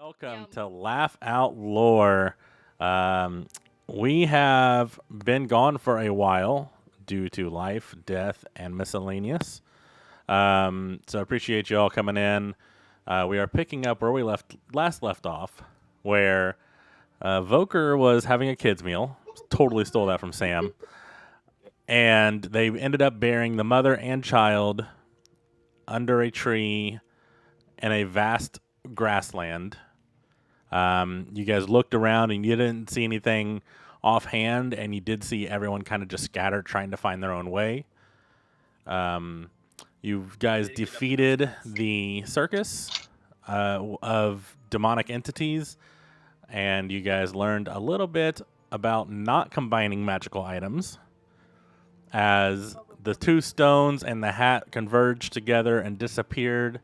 Welcome Yum. to Laugh Out Lore. Um, we have been gone for a while due to life, death, and miscellaneous. So I appreciate you all coming in. We are picking up where we last left off, where Voker was having a kids meal. Totally stole that from Sam. And they ended up burying the mother and child under a tree in a vast grassland. You guys looked around and you didn't see anything offhand, and you did see everyone kind of just scattered trying to find their own way. You guys defeated the circus of demonic entities, and you guys learned a little bit about not combining magical items as the two stones and the hat converged together and disappeared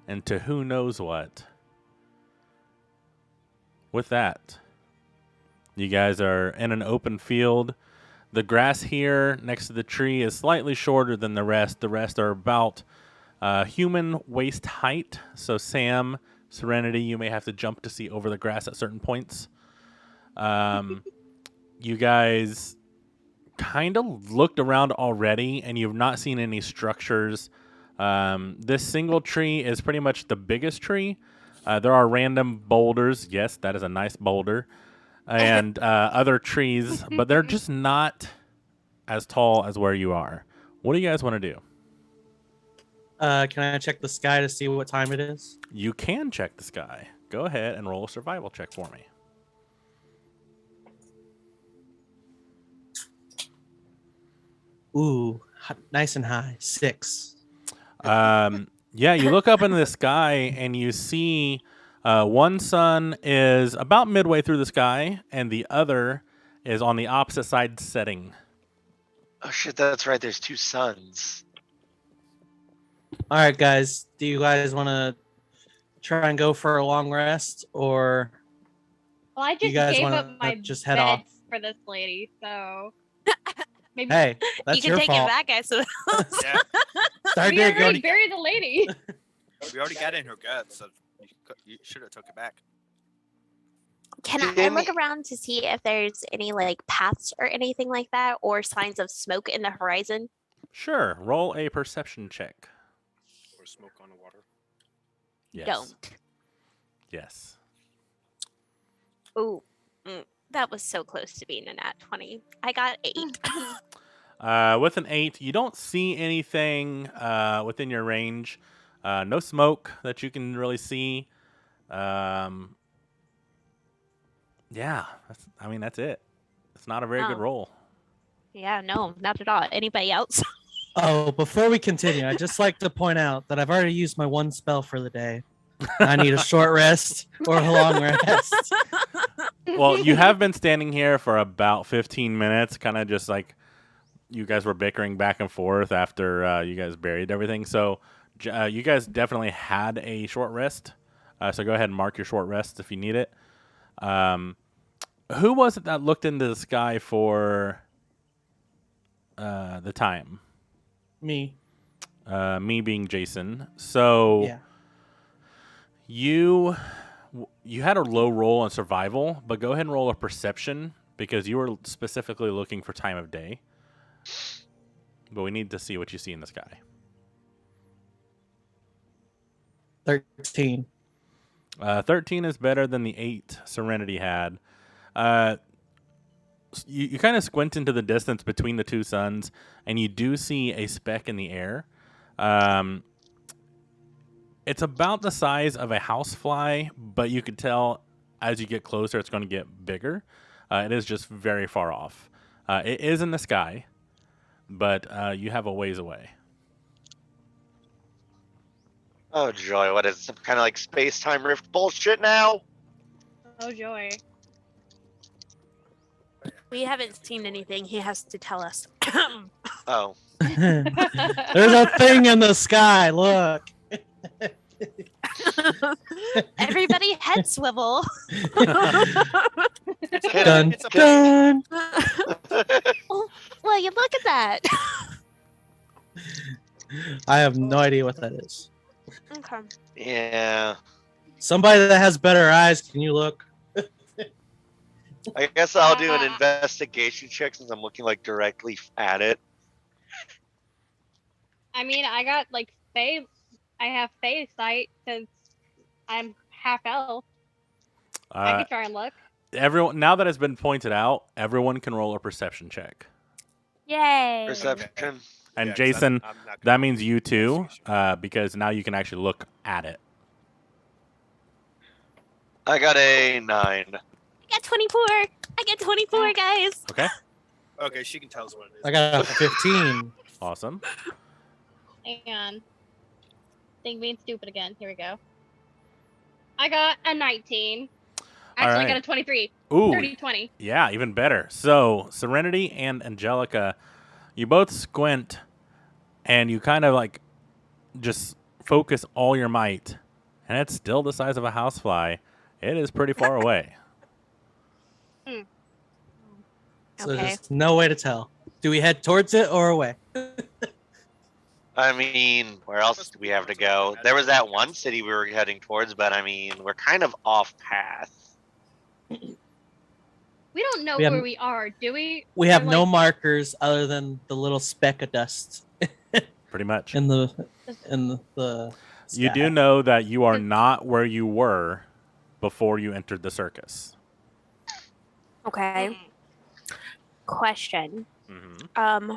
into who knows what. With that, you guys are in an open field. The grass here next to the tree is slightly shorter than the rest. The rest are about human waist height. So Sam, Serenity, you may have to jump to see over the grass at certain points. You guys kind of looked around already, and you've not seen any structures. This single tree is pretty much the biggest tree. There are random boulders. Yes, that is a nice boulder. And other trees, but they're just not as tall as where you are. What do you guys want to do? Can I check the sky to see what time it is? You can check the sky. Go ahead and roll a survival check for me. Ooh, nice and high. 6. Yeah, you look up into the sky and you see one sun is about midway through the sky, and the other is on the opposite side setting. Oh shit, that's right. There's two suns. All right, guys. Do you guys want to try and go for a long rest, or Well, I You just guys gave wanna up my just head bed off? for this lady, so maybe hey, that's you can your take fault. it back, I suppose. Yeah, Start we digging. already buried the lady. we already got in her gut, so you should have took it back. Can I Didn't look he- around to see if there's any like paths or anything like that, or signs of smoke in the horizon? Sure, roll a perception check. Or smoke on the water. Yes. Don't. Yes. Ooh, that was so close to being a nat 20. I got 8. With an 8, you don't see anything within your range. No smoke that you can really see. Yeah, that's it. It's not a very good Oh. roll. Yeah, no, not at all. Anybody else? Oh, before we continue, I'd just like to point out that I've already used my one spell for the day. I need a short rest or a long rest. Well, you have been standing here for about 15 minutes, kind of just like you guys were bickering back and forth after you guys buried everything. So you guys definitely had a short rest. So go ahead and mark your short rest if you need it. Who was it that looked into the sky for the time? Me. Me being Jason. So Yeah. you had a low roll on survival, but go ahead and roll a perception because you were specifically looking for time of day. But we need to see what you see in the sky. 13. 13 is better than the 8 Serenity had. You kind of squint into the distance between the two suns, and you do see a speck in the air. It's about the size of a housefly, but you could tell as you get closer, it's going to get bigger. It is just very far off. It is in the sky, but you have a ways away. Oh joy, what is some kind of like space-time rift bullshit now? Oh joy. We haven't seen anything. He has to tell us. Oh. There's a thing in the sky. Look. Everybody head swivel. Dun, It's a- dun. Well, you look at that. I have no idea what that is. Okay. Yeah. Somebody that has better eyes, can you look? I guess I'll do an investigation check since I'm looking like directly at it. I mean, I got like I have Fae sight since I'm half elf. I Uh, could try and look. everyone, now that it's been pointed out, everyone can roll a perception check. Yay. Perception. And Yeah, 'cause Jason, I'm not that gonna means you too, investigation. because now you can actually look at it. I got a 9. I got 24. I got 24, guys. Okay, Okay, she can tell us what it is. I got a 15. awesome. And thing being stupid again. Here we go. I got a 19. Actually, I right. got a 23. Ooh, 30, 20. yeah, even better. So, Serenity and Angelica, you both squint and you kind of like just focus all your might, and it's still the size of a housefly. It is pretty far away. So Okay. there's no way to tell. Do we head towards it or away? I mean, where else do we have to go? There was that one city we were heading towards, but I mean, we're kind of off path. We don't know We have- where we are, do we? We have We're no like- markers other than the little speck of dust Pretty much. in the You sky. do know that you are not where you were before you entered the circus. Okay. Question. Mm-hmm.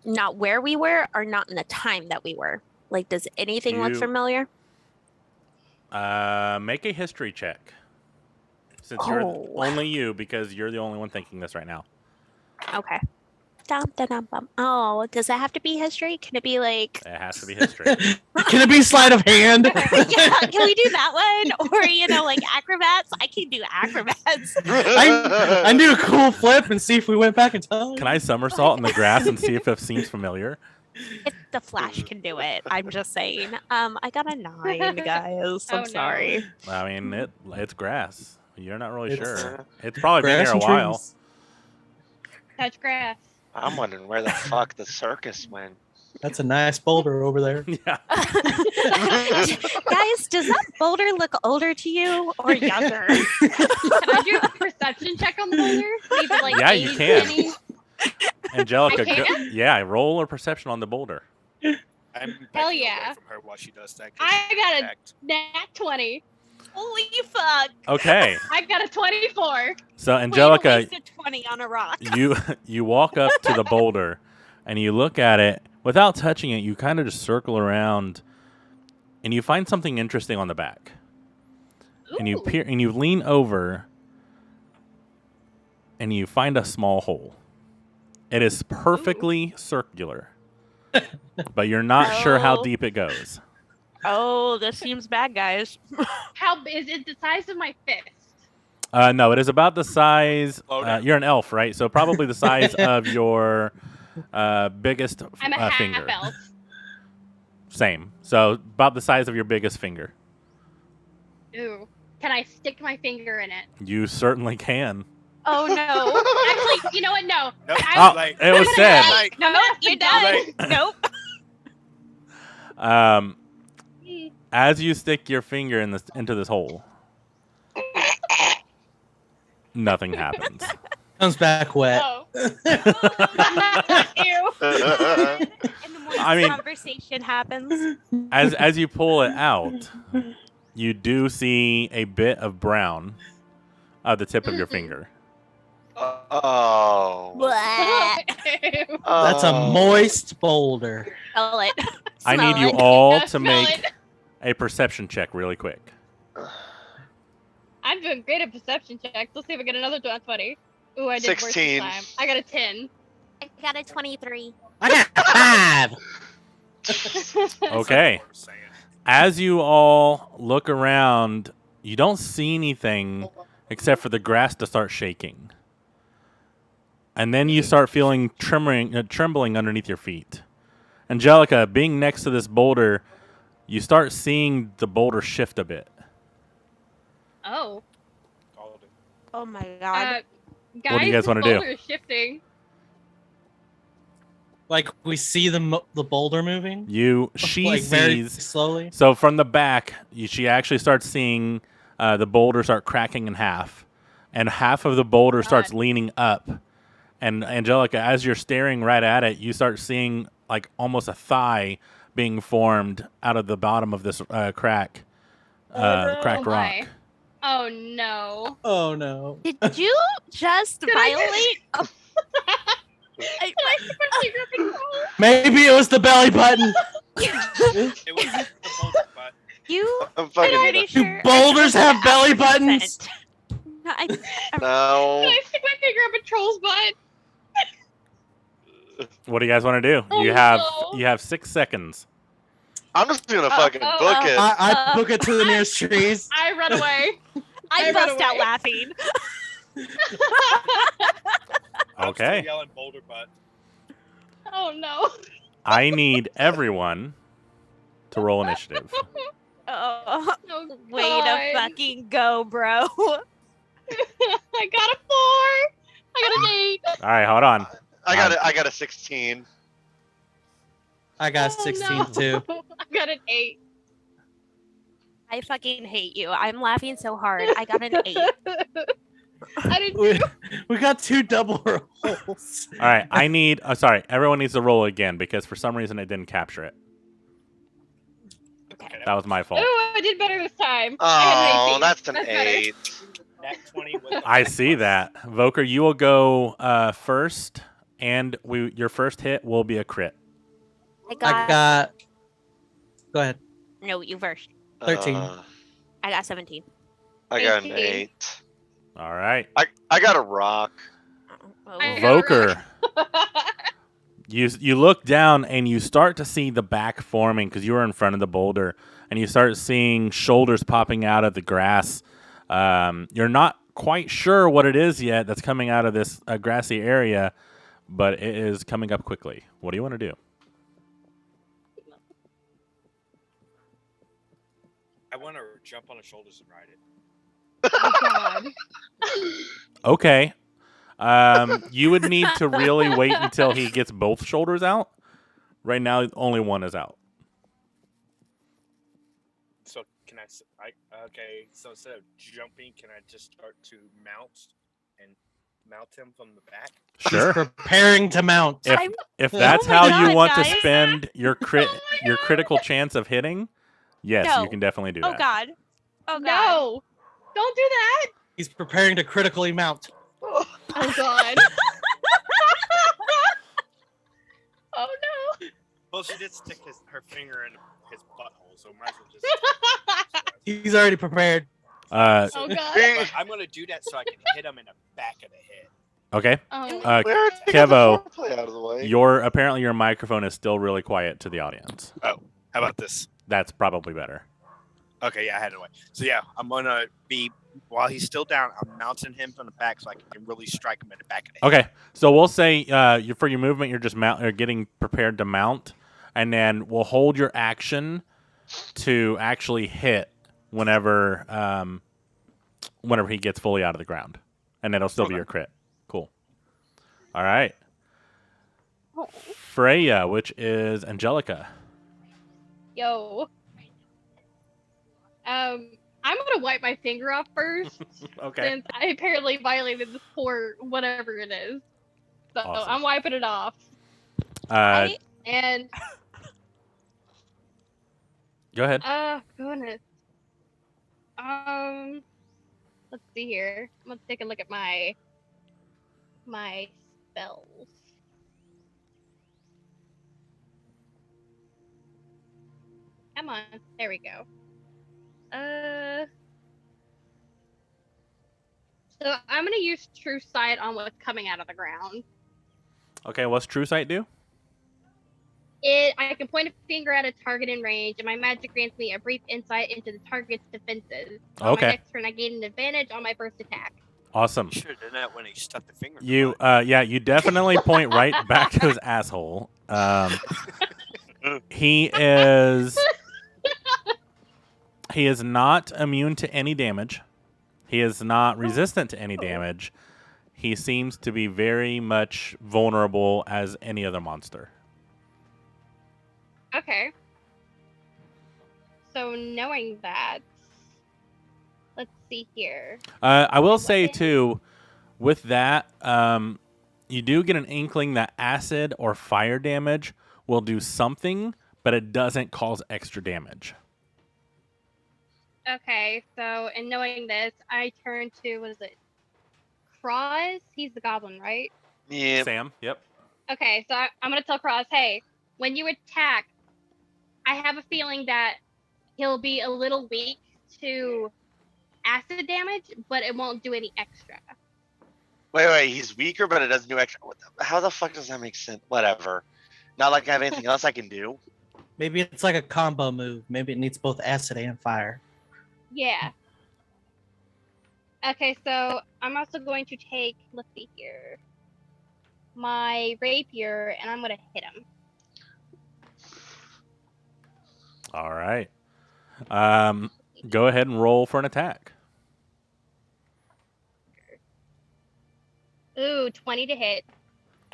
Not where we were or not in the time that we were. Like, does anything look You- familiar? Make a history check. Since you're Oh. only you, because you're the only one thinking this right now. Okay. Dum, dum, dum, bum. Oh, does that have to be history? Can it be like It has to be history. Can it be sleight of hand? yeah, can we do that one? Or like acrobats? I can do acrobats. I do a cool flip and see if we went back in time. Can I somersault in the grass and see if it seems familiar? If the Flash can do it, I'm just saying. I got a 9, guys. Oh, I'm no. sorry. I mean, it's grass. You're not really It's- sure. It's probably been Grass here a and while. trees. Touch grass. I'm wondering where the fuck the circus went. That's a nice boulder over there. Yeah. Guys, does that boulder look older to you or younger? Can I do a perception check on the boulder? Maybe like Yeah, you 80, can. 20? Angelica, I can? yeah, roll a perception on the boulder. I'm Hell backing yeah. away from her while she does that. I got a Act. nat 20. Holy fuck. Okay, I got a 24. so Way to Angelica, waste a 20 on a rock. you walk up to the boulder and you look at it without touching it. You kind of just circle around, and you find something interesting on the back. And you Ooh. peer and you lean over, and you find a small hole. It is perfectly circular, but you're not sure how Oh. deep it goes. Oh, this seems bad, guys. How is it the size of my fist? No, it is about the size. Slow down. You're an elf, right? So probably the size of your biggest I'm a half finger. elf. Same. So about the size of your biggest finger. Ooh. Can I stick my finger in it? You certainly can. Oh no. Actually, you know what? No. Nope. I- Oh, Like, it was I'm said. gonna Like, No, You're that's done. Nope. As you stick your finger into this hole, nothing happens. Comes back wet. Oh. Ew. And the more I mean- conversation happens. As you pull it out, you do see a bit of brown at the tip of your finger. Oh. Bleh. Ew. That's a Oh. moist boulder. Smell it. I need Smell you it. all Yeah, to smell make it. a perception check really quick. I'm doing great at perception checks. Let's see if I get another 20. Ooh, I did worse 16. this time. I got a 10. I got a 23. I got 5. Okay. what we're saying. As you all look around, you don't see anything except for the grass to start shaking. And then you start feeling trembling underneath your feet. Angelica, being next to this boulder, you start seeing the boulder shift a bit. Oh. All of it. Oh my god. Guys, What do you guys this wanna do? boulder is shifting. Like we see the boulder moving. She like very sees. slowly. So from the back, she actually starts seeing the boulder start cracking in half, and half of the boulder starts God. leaning up. And Angelica, as you're staring right at it, you start seeing like almost a thigh being formed out of the bottom of this cracked Oh rock. my. Oh no. Oh no. Did you just Did I violate? Did I stick my finger up in control? Maybe it was the belly button. It was the boulder, but You I'm I'm fucking. pretty Do sure. boulders have belly buttons? Consent. I, Did No. I stick my finger up in Troll's butt? What do you guys want to do? Oh, you have no. 6 seconds. I'm just gonna fucking book it. I book it to the nearest trees. I run away. I I run bust out away. laughing. I'm still Okay. yelling boulder butt. Oh no. I need everyone to roll initiative. Oh, Oh, way to God. fucking go, bro. I got a 4. I got an 8. All right, hold on. I got a 16. I got Oh, 16 no. too. I got an 8. I fucking hate you. I'm laughing so hard. I got an 8. I didn't. We got 2 double rolls. All right, I need. Sorry, everyone needs to roll again because for some reason it didn't capture it. Okay. That was my fault. Oh, I did better this time. I Oh, got an 18. that's an better. 8. Nat 20 with the I see that. Voker, you will go first, and your first hit will be a crit. I I got. Go ahead. No, you first. 13. I got 17. I got an 18. 8. All right, I got a rock. Oh. I got Voker. You look down and you start to see the back forming because you were in front of the boulder, and you start seeing shoulders popping out of the grass. You're not quite sure what it is yet that's coming out of this grassy area, but it is coming up quickly. What do you want to do? I want to jump on his shoulders and ride it. Oh God. Okay. You would need to really wait until he gets both shoulders out. Right now, only one is out. So can okay, so instead of jumping, can I just start to mount him from the back? Sure. Preparing to mount. If that's Oh my how God, you want to guys. spend your Oh your critical chance of hitting, yes, No. you can definitely do Oh that. god. Oh god. No. Don't do that. He's preparing to critically mount. Oh God. Oh no. Well, she did stick her finger in his butthole, so might as well just. He's already prepared. Uh, Oh God. But I'm gonna do that so I can hit him in the back of the head. okay. Oh. We already got the Kevo, foreplay out of the way. apparently your microphone is still really quiet to the audience. How about this? That's probably better. Okay, yeah, I had it away. So yeah, I'm gonna be while he's still down. I'm mounting him from the back so I can really strike him in the back of the head. Okay, so we'll say for your movement, you're just you're getting prepared to mount, and then we'll hold your action to actually hit whenever he gets fully out of the ground, and it'll still be Okay. your crit. Cool. All right, Oh. Freya, which is Angelica. Yo. I'm gonna wipe my finger off first Okay. since I apparently violated the sport, whatever it is. So Awesome. I'm wiping it off. I, And Go ahead. goodness. Let's see here. I'm gonna take a look at my spells. Come on, there we go. So I'm gonna use True Sight on what's coming out of the ground. Okay, what's True Sight do? I can point a finger at a target in range, and my magic grants me a brief insight into the target's defenses. On Okay. my next turn, I gain an advantage on my first attack. Awesome. You should have done that when he stuck the finger. in the You, butt. you definitely point right back to his asshole. He is not immune to any damage. He is not resistant to any damage. He seems to be very much vulnerable as any other monster. Okay. So knowing that, let's see here. I will say Weapon? too, with that, you do get an inkling that acid or fire damage will do something, but it doesn't cause extra damage. Okay, so in knowing this, I turn to, what is it? Cross? He's the goblin, right? Yeah. Sam, yep. Okay, so I'm gonna tell Cross, hey, when you attack, I have a feeling that he'll be a little weak to acid damage, but it won't do any extra. Wait. He's weaker, but it doesn't do extra. How the fuck does that make sense? Whatever. Not like I have anything else I can do. Maybe it's like a combo move. Maybe it needs both acid and fire. Yeah. Okay, so I'm also going to take, let's see here, my rapier, and I'm gonna hit him. All right. Go ahead and roll for an attack. Ooh, 20 to hit.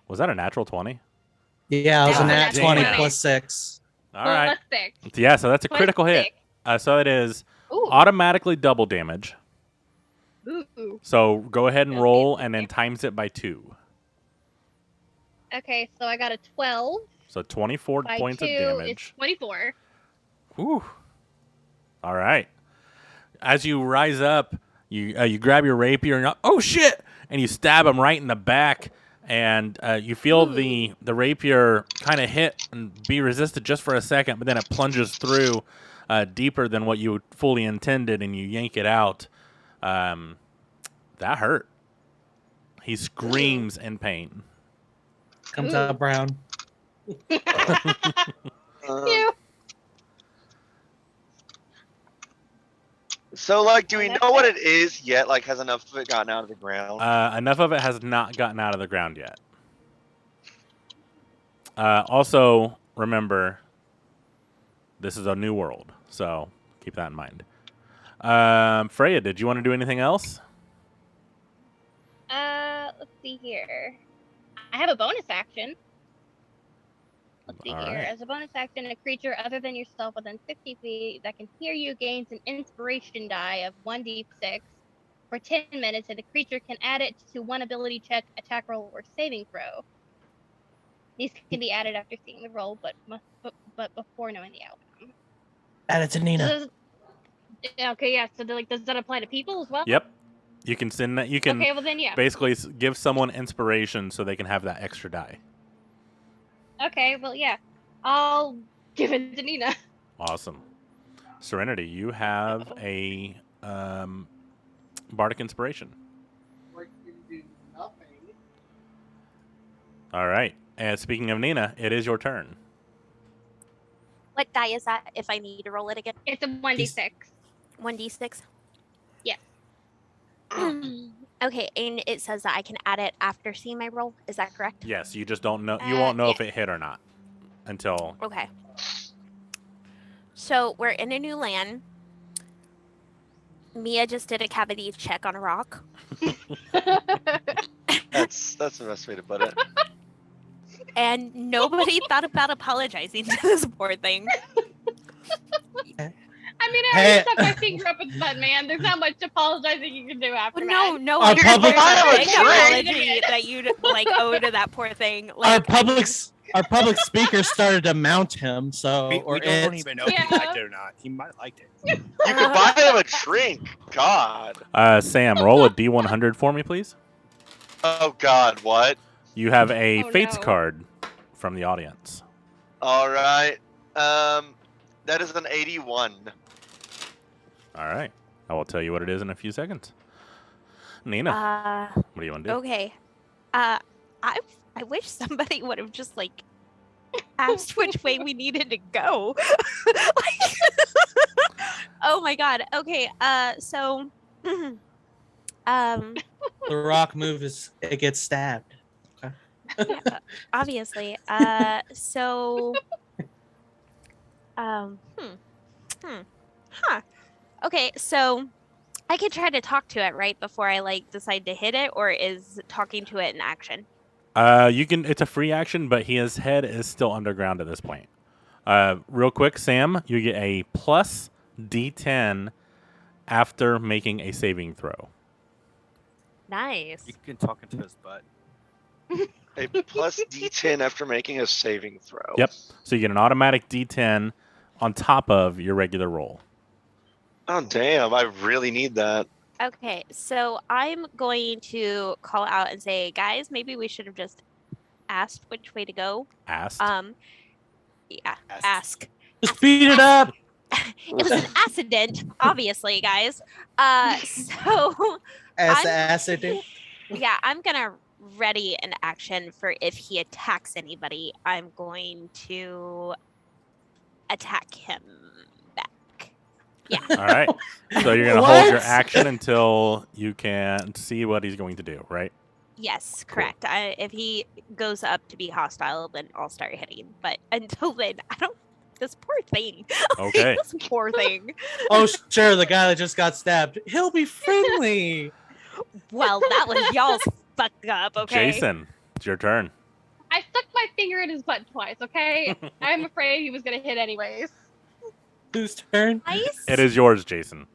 Was that a natural 20? Yeah, it was a That nat was a 20 damn. plus 6. All right. Plus 6. Yeah, so that's a Plus critical hit. 6. So it is Ooh. automatically double damage. Ooh. So go ahead and Okay. roll and then times it by 2. Okay, so I got a 12 So 24 by points 2 of is damage. 24. Whew. All right. As you rise up, you grab your rapier and oh shit, and you stab him right in the back, and you feel the rapier kind of hit and be resisted just for a second, but then it plunges through deeper than what you fully intended, and you yank it out. That hurt. He screams in pain. Comes Ooh. out brown. Ew. So, like, do we That's know what it. it is yet? Like, has enough of it gotten out of the ground? Enough of it has not gotten out of the ground yet. Also, remember, this is a new world, so keep that in mind. Freya, did you want to do anything else? Let's see here. I have a bonus action. Let's see All here. right. As a bonus action, a creature other than yourself within 60 feet that can hear you gains an inspiration die of 1d6 for 10 minutes, and the creature can add it to one ability check, attack roll, or saving throw. These can be added after seeing the roll, but before knowing the outcome. Add it to Nina. Okay, yeah. So does that apply to people as well? Yep. You can send that. You can Okay, well then, yeah. basically give someone inspiration so they can have that extra die. Okay, well, yeah. I'll give it to Nina. Awesome. Serenity, you have a bardic inspiration. All right. And speaking of Nina, it is your turn. What die is that if I need to roll it again? It's a 1d6. 1d6? Yes. Okay, and it says that I can add it after seeing my roll. Is that correct? Yes, you just don't know. You won't know if yes. it hit or not until. Okay. So we're in a new land. Mia just did a cavity check on a rock. That's the best way to put it. And nobody thought about apologizing to this poor thing. I mean, I already stuck my finger up its butt, man. There's not much apologizing you can do after No, that. no, Our there's public- a big Right. apology that you'd like owe to that poor thing. Our Like, our public speaker started to mount him, so We or don't it. even know if he Yeah. liked it or not. He might have liked it. You could buy him a drink. God. Sam, roll a D100 for me, please. Oh God, what? You have a Oh, Fates no. card from the audience. All right. That is an 81. All right. I will tell you what it is in a few seconds. Nina, what do you want to do? okay. I wish somebody would have just like asked which way we needed to go. Like, oh my god. Okay. So, The rock move is it gets stabbed. yeah, obviously. So, huh. Okay, so I could try to talk to it right before I like decide to hit it, or is talking to it an action? You can. It's a free action, but his head is still underground at this point. Real quick, Sam, you get a plus D10 after making a saving throw. Nice. You can talk into his butt. A plus D10 after making a saving throw. Yep. So you get an automatic D10 on top of your regular roll. Oh damn! I really need that. Okay, so I'm going to call out and say, guys, maybe we should have just asked which way to go. Asked. Yeah, Asked. ask. Just speed it up. It was an accident, obviously, guys. So Acid. yeah, I'm gonna ready an action for if he attacks anybody. I'm going to attack him back. Yeah. All right. So you're gonna hold your What? action until you can see what he's going to do, right? Yes, correct. If he goes up to be hostile, then I'll start hitting. But until then, I don't. This poor thing. Okay. This poor thing. Oh, sure. The guy that just got stabbed. He'll be friendly. Well, that was y'all's fucked up. Okay. Jason, it's your turn. I stuck my finger in his butt twice, okay? I'm afraid he was gonna hit anyways. Whose turn? Nice. It is yours, Jason.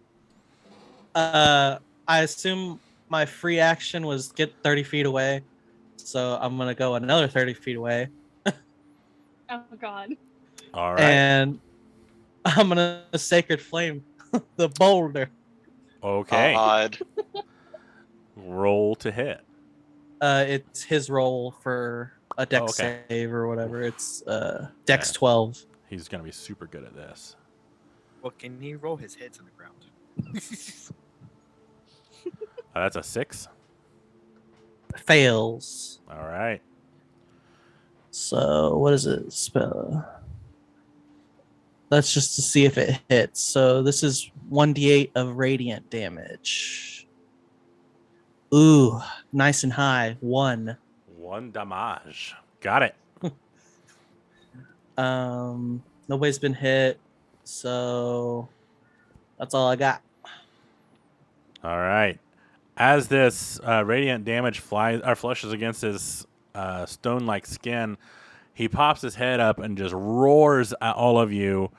I assume my free action was get 30 feet away. So I'm going to go another 30 feet away. Oh god. All right. And I'm going to Sacred Flame the boulder. Okay. Odd. Roll to hit. It's his roll for a dex okay. save or whatever. It's dex Yeah. 12. He's gonna be super good at this. Well, can he roll his head to the ground? That's a 6. Fails. All right. So what is it? Spell. That's just to see if it hits. So this is 1d8 of radiant damage. Ooh, nice and high. 1. 1 damage. Got it. Nobody's been hit, so that's all I got. All right. As this radiant damage flushes against his stone-like skin, he pops his head up and just roars at all of you.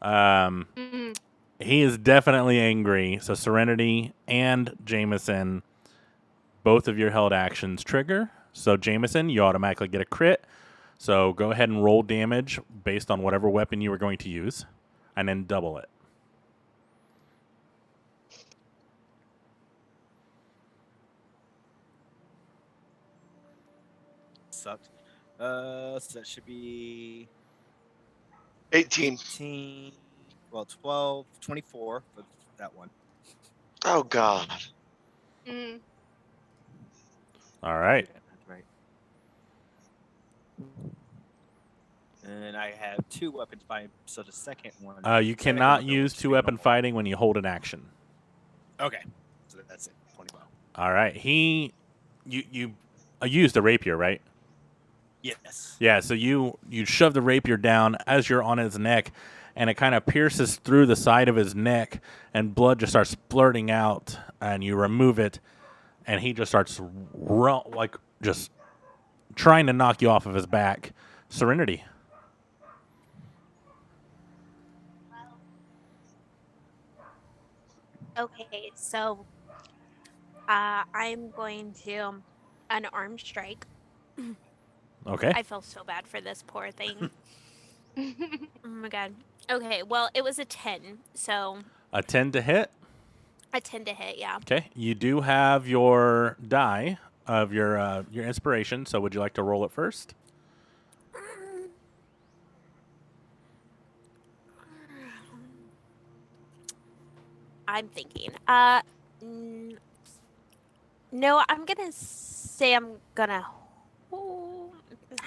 Mm. He is definitely angry. So Serenity and Jameson, both of your held actions trigger. So Jameson, you automatically get a crit. So go ahead and roll damage based on whatever weapon you were going to use, and then double it. Sucked. So that should be 18. 18, well, 12, 24 for that one. Oh god. Mm. All right. Yeah, that's right. And I have 2 weapons by so the second one. You second cannot one use goes 2 to weapon normal. fighting when you hold an action. Okay, so that's it. 20 well. All right. You used a rapier, right? Yes. Yeah. So you shove the rapier down as you're on his neck, and it kind of pierces through the side of his neck, and blood just starts splurting out. And you remove it, and he just starts just trying to knock you off of his back. Serenity. Okay, so I'm going to unarmed strike. Okay. I feel so bad for this poor thing. Oh my god. Okay, well, it was a 10, so A 10 to hit. a 10 to hit, yeah. Okay. You do have your die of your inspiration. So would you like to roll it first? I'm thinking. No, I'm gonna say I'm gonna.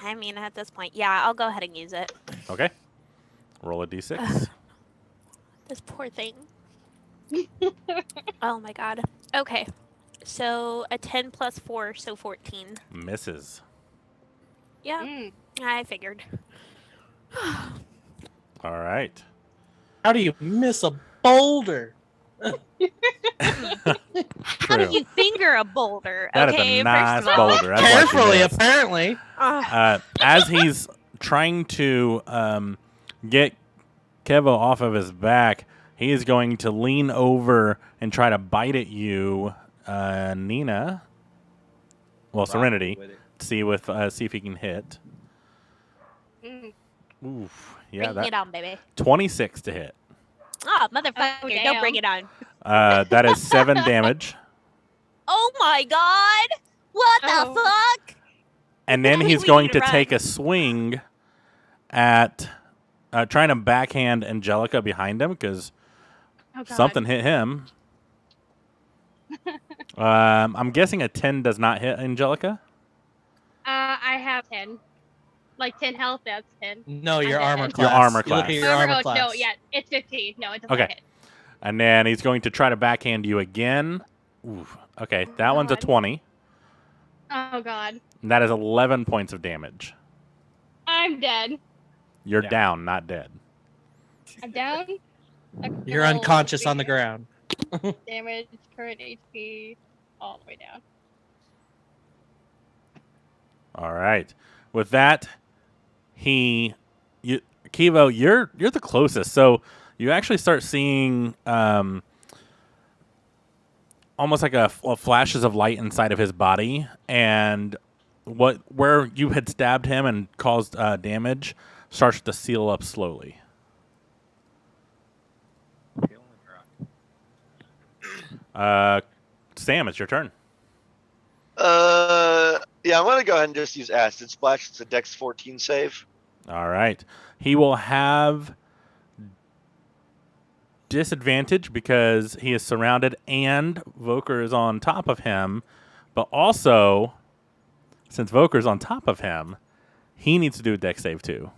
I mean, at this point, yeah, I'll go ahead and use it. Okay. Roll a d6. This poor thing. Oh my god. Okay, so a 10 plus 4, so 14. Misses. Yeah, Mm. I figured. All right. How do you miss a boulder? How do True. you finger a boulder? That is Okay, a nice first of all. boulder. That's why she Carefully, missed. apparently. Ugh. As he's trying to get Kevo off of his back, he is going to lean over and try to bite at you, Nina. Well, Serenity. With it. See if he can hit. Mm. Oof. Yeah, Bring it that on, baby. 26 to hit. Oh, motherfucker. Oh, Don't bring damn. it on. That is 7 damage. Oh my god. What Oh. the fuck? And then We he's need going to to take run. a swing at trying to backhand Angelica behind him because Oh, God. something hit him. I'm guessing a 10 does not hit Angelica. I have 10. Like 10 health, that's 10. No, your I'm armor dead. class. Your armor You look class. at your armor class. No, yeah, it's 15. No, it doesn't Okay. hit. And then he's going to try to backhand you again. Oof. Okay, that one's a God. 20. Oh, God. And that is 11 points of damage. I'm dead. You're Yeah. down, not dead. I'm down. You're Oh, unconscious on the okay. ground. Damage, current HP, all the way down. All right. With that, Kivo, you're the closest. So you actually start seeing almost like flashes of light inside of his body, and where you had stabbed him and caused damage starts to seal up slowly. Sam, it's your turn. Yeah, I'm gonna go ahead and just use Acid Splash. It's a Dex 14 save. All right. He will have disadvantage because he is surrounded and Voker is on top of him. But also, since Voker's on top of him, he needs to do a dex save too.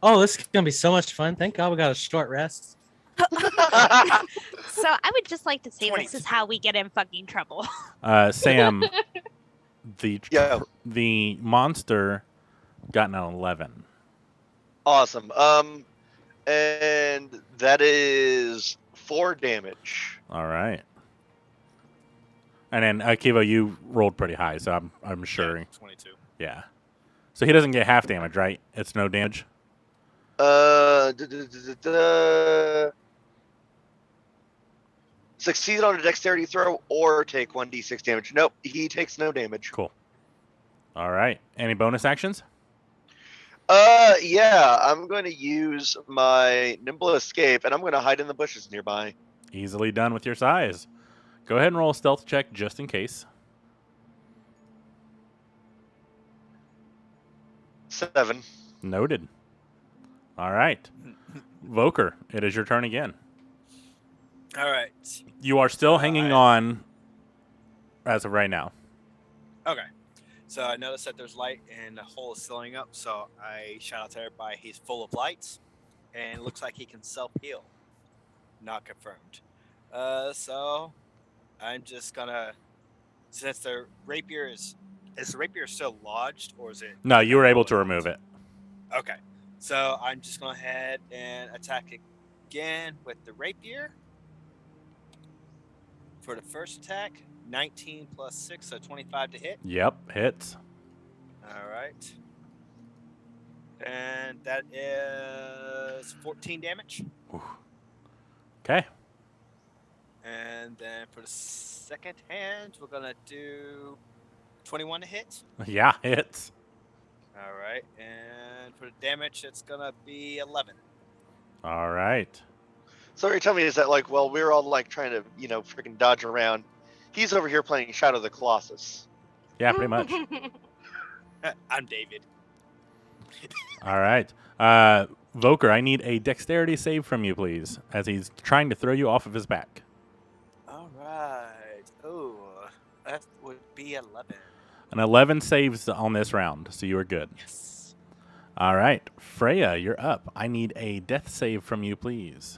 Oh, this is gonna be so much fun. Thank God we got a short rest. So I would just like to say this 22. is how we get in fucking trouble. Sam, Yeah. the monster got an 11. Awesome. And that is 4 damage. All right. And then Akiva, you rolled pretty high, so I'm sure. Yeah, 22. Yeah. So he doesn't get half damage, right? It's no damage. Succeed on a dexterity throw or take 1d6 damage. Nope, he takes no damage. Cool. All right. Any bonus actions? Yeah, I'm going to use my nimble escape and I'm going to hide in the bushes nearby. Easily done with your size. Go ahead and roll a stealth check just in case. 7. Noted. All right. Voker, it is your turn again. All right. You are still hanging on as of right now. Okay. So I noticed that there's light and the hole is filling up. So I shout out to everybody, he's full of lights and it looks like he can self-heal. Not confirmed. So I'm just gonna, since the rapier is the rapier still lodged or is it? No, you were able to remove it. Okay. So I'm just going to head and attack again with the rapier. For the first attack, 19 plus 6, so 25 to hit. Yep, hits. All right. And that is 14 damage. Okay. And then for the second hand, we're going to do 21 to hit. Yeah, hits. All right. And for the damage, it's going to be 11. All right. So what you're telling me is that, like, well, we're all, like, trying to, freaking dodge around. He's over here playing Shadow of the Colossus. Yeah, pretty much. I'm David. All right. Voker, I need a dexterity save from you, please, as he's trying to throw you off of his back. All right. Oh, that would be 11. An 11 saves on this round, so you are good. Yes. All right. Freya, you're up. I need a death save from you, please.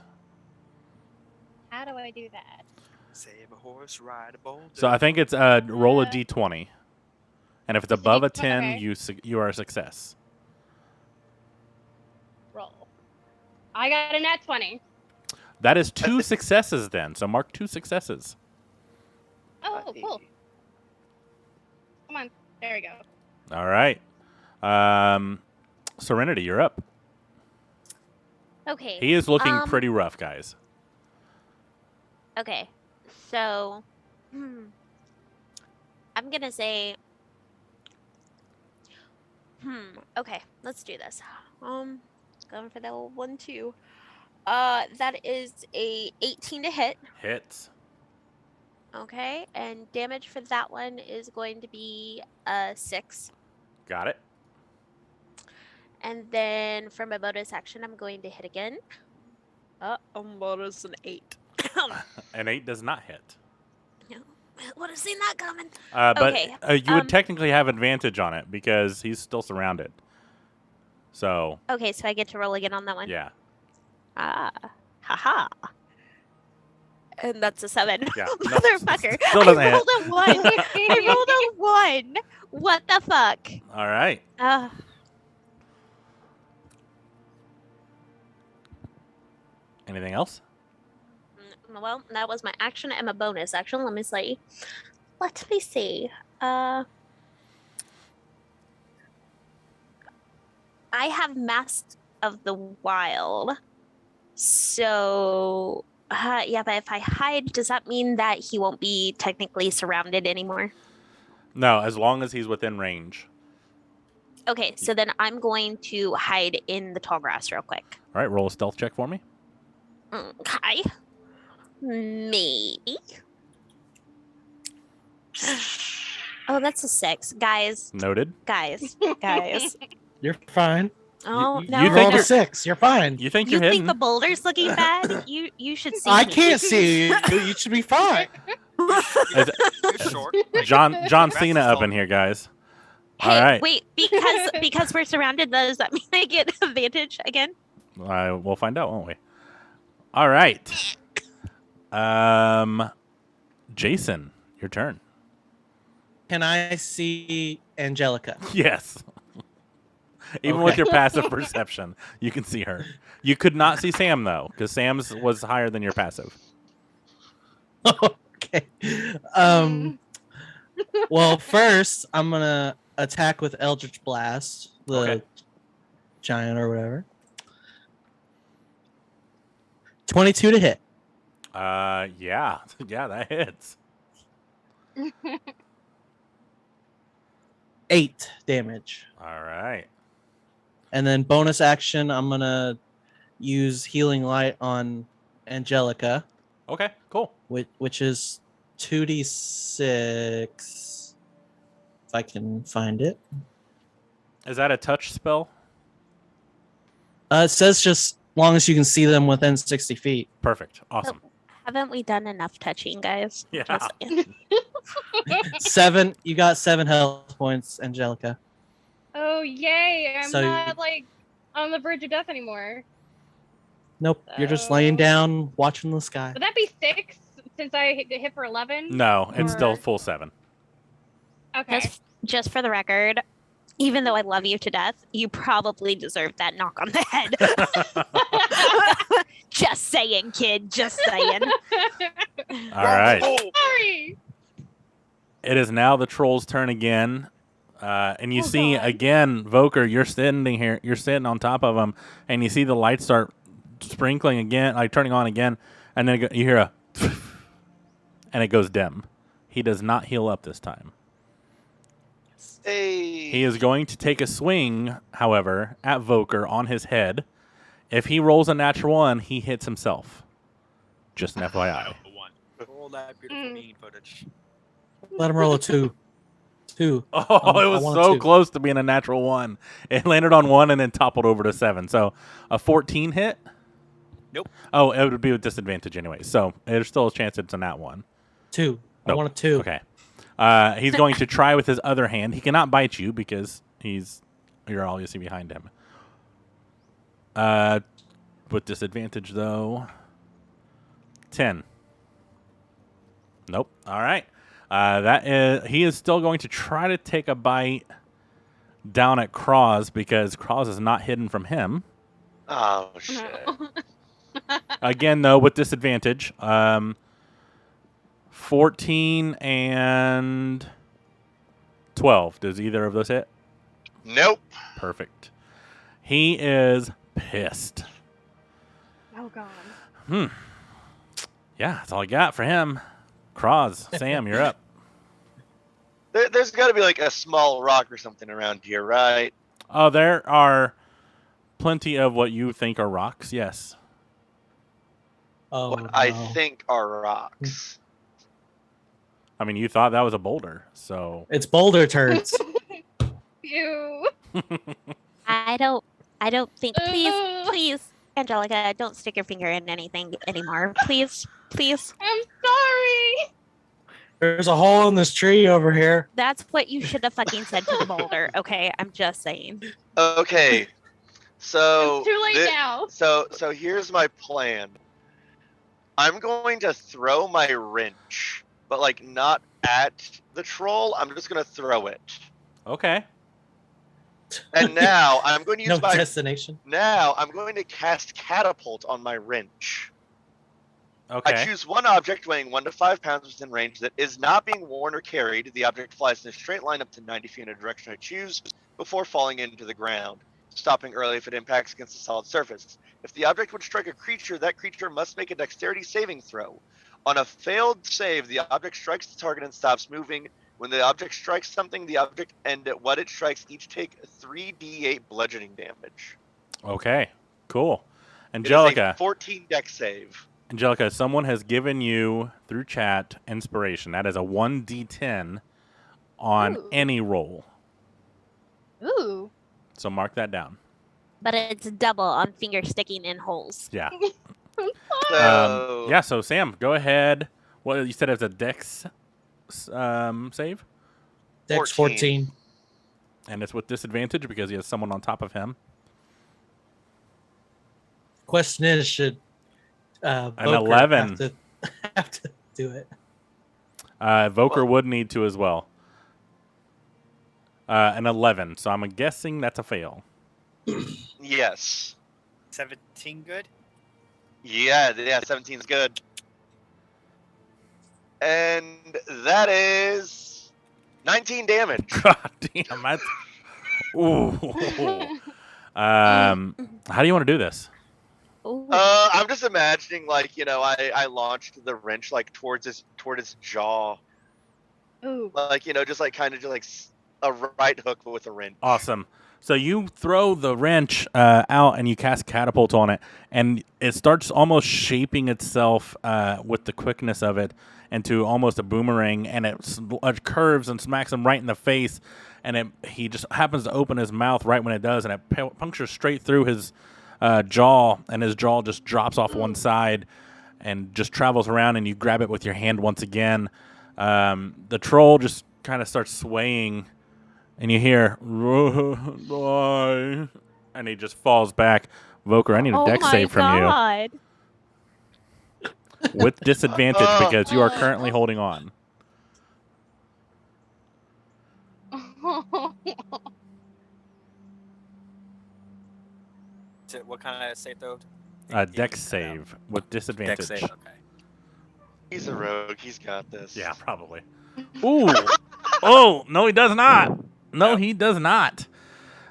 How do I do that? Save a horse, ride a boulder. So I think it's roll a d20. And if it's It's a above a D20, 10, okay. you are a success. Roll. I got a nat 20. That is 2 successes then. So mark 2 successes. Oh, cool. Come on. There we go. All right. Serenity, you're up. Okay. He is looking pretty rough, guys. Okay. So, I'm gonna say, okay, let's do this. Going for the old 1-2. That is a 18 to hit. Hits. Okay, and damage for that one is going to be 6. Got it. And then for my bonus action, I'm going to hit again. Bonus an 8. An 8 does not hit. Would have seen that coming. But Okay, you would technically have advantage on it because he's still surrounded. So, Okay, so I get to roll again on that one. yeah. Haha. And that's a 7. Yeah, no, Motherfucker. still doesn't I hit. rolled a 1. I rolled a 1. What the fuck? All right. Anything else? Well, that was my action and my bonus action. Let me see. Let me see. I have Mask of the Wild. So, yeah, but if I hide, does that mean that he won't be technically surrounded anymore? No, as long as he's within range. Okay, so then I'm going to hide in the tall grass real quick. All right, roll a stealth check for me. Okay. Maybe. Oh, that's a 6. Guys. Noted. Guys. You're fine. Oh, you no. think Rolled you're- a 6. You're fine. You think You you're think hidden? the boulder's looking bad? You should see I me. can't see you. You should be fine. Is- You're short. John Grass Cena is up tall. in here, guys. Hey, All right. wait, because we're surrounded, does that mean I get advantage again? We'll find out, won't we? All right. Jason, your turn. Can I see Angelica? Yes. Even Okay. with your passive perception, you can see her. You could not see Sam though, because Sam's was higher than your passive. Okay. Well, first I'm gonna attack with Eldritch Blast, the Okay. giant or whatever. 22 to hit. Yeah, that hits. 8 damage. All right. And then bonus action, I'm gonna use Healing Light on Angelica, Okay, cool. which is 2d6. If I can find it. Is that a touch spell? It says just long as you can see them within 60 feet. Perfect. Awesome. Haven't we done enough touching, guys? Yeah. Just saying. 7. You got 7 health points, Angelica. Oh yay! I'm So- not like on the verge of death anymore. Nope. You're just laying Oh. down, watching the sky. Would that be 6 since I hit for 11? No, it's still Or- full 7. Okay. Just for the record, even though I love you to death, you probably deserve that knock on the head. Just saying, kid. Just saying. All right. Sorry. It is now the troll's turn again. And you Oh, see God. again, Voker, you're sitting here, you're sitting on top of him, and you see the lights start sprinkling again, like turning on again, and then you hear a and it goes dim. He does not heal up this time. Hey. He is going to take a swing, however, at Voker on his head. If he rolls a natural 1, he hits himself. Just an FYI. All that beautiful mean footage. Let him roll a 2. 2. Oh, I it was want so to. close to being a natural 1. It landed on 1 and then toppled over to 7. So a 14 hit? Nope. Oh, it would be with disadvantage anyway. So there's still a chance it's a nat 1. 2. I Nope. want a 2. Okay. He's going to try with his other hand. He cannot bite you because you're obviously behind him. With disadvantage though. 10. Nope. All right. He is still going to try to take a bite down at Cross because Cross is not hidden from him. Oh shit. Again, though, with disadvantage. 14 and 12. Does either of those hit? Nope. Perfect. He is pissed. Oh god. Yeah, that's all I got for him. Cross, Sam, you're up. There's got to be like a small rock or something around here, right? Oh, there are plenty of what you think are rocks. Yes. Oh, What no. I think are rocks. I mean, you thought that was a boulder, so. It's boulder turds. Ew. I don't think. Please, Ugh. please, Angelica, don't stick your finger in anything anymore. Please, please. I'm sorry. There's a hole in this tree over here. That's what you should have fucking said to the boulder. Okay, I'm just saying. Okay. So It's too late now. So here's my plan. I'm going to throw my wrench, but like not at the troll. I'm just gonna throw it. Okay. And now I'm going to use No my destination. now I'm going to cast catapult on my wrench. I Okay. choose one object weighing 1 to 5 pounds within range that is not being worn or carried. The object flies in a straight line up to 90 feet in a direction I choose before falling into the ground, stopping early if it impacts against a solid surface. If the object would strike a creature, that creature must make a dexterity saving throw. On a failed save, the object strikes the target and stops moving. When the object strikes something, the object and what it strikes each take 3d8 bludgeoning damage. Okay. Cool. It is Angelica. a 14 dex save. Angelica, someone has given you through chat inspiration. That is a 1d10 on Ooh. any roll. Ooh. So mark that down. But it's double on finger sticking in holes. Yeah. So Yeah. So Sam, go ahead. What you said it's a dex save, Dex 14. 14. and it's with disadvantage because he has someone on top of him. Question is, should An Boker 11. have to do it? Voker Well- would need to as well. An 11. So I'm guessing that's a fail. Yes. 17 good? Yeah, 17 is good. And that is 19 damage. God damn. That's... Ooh. How do you want to do this? Ooh. I'm just imagining, like, you know, I launched the wrench like toward his jaw, Ooh. like, you know, just like kind of just like a right hook but with a wrench. Awesome. So you throw the wrench out and you cast catapult on it, and it starts almost shaping itself with the quickness of it into almost a boomerang, and it curves and smacks him right in the face, and he just happens to open his mouth right when it does, and it punctures straight through his jaw, and his jaw just drops off one side and just travels around, and you grab it with your hand once again. The troll just kind of starts swaying, and you hear, "Die," and he just falls back. Voker, I need a Oh dex my save from God. you with disadvantage Oh. because you are currently holding on. What kind of save though? Dex save with disadvantage. Dex save. Okay. He's a rogue. He's got this. Yeah, probably. Ooh. Oh, no, he does not. No, Nope. he does not.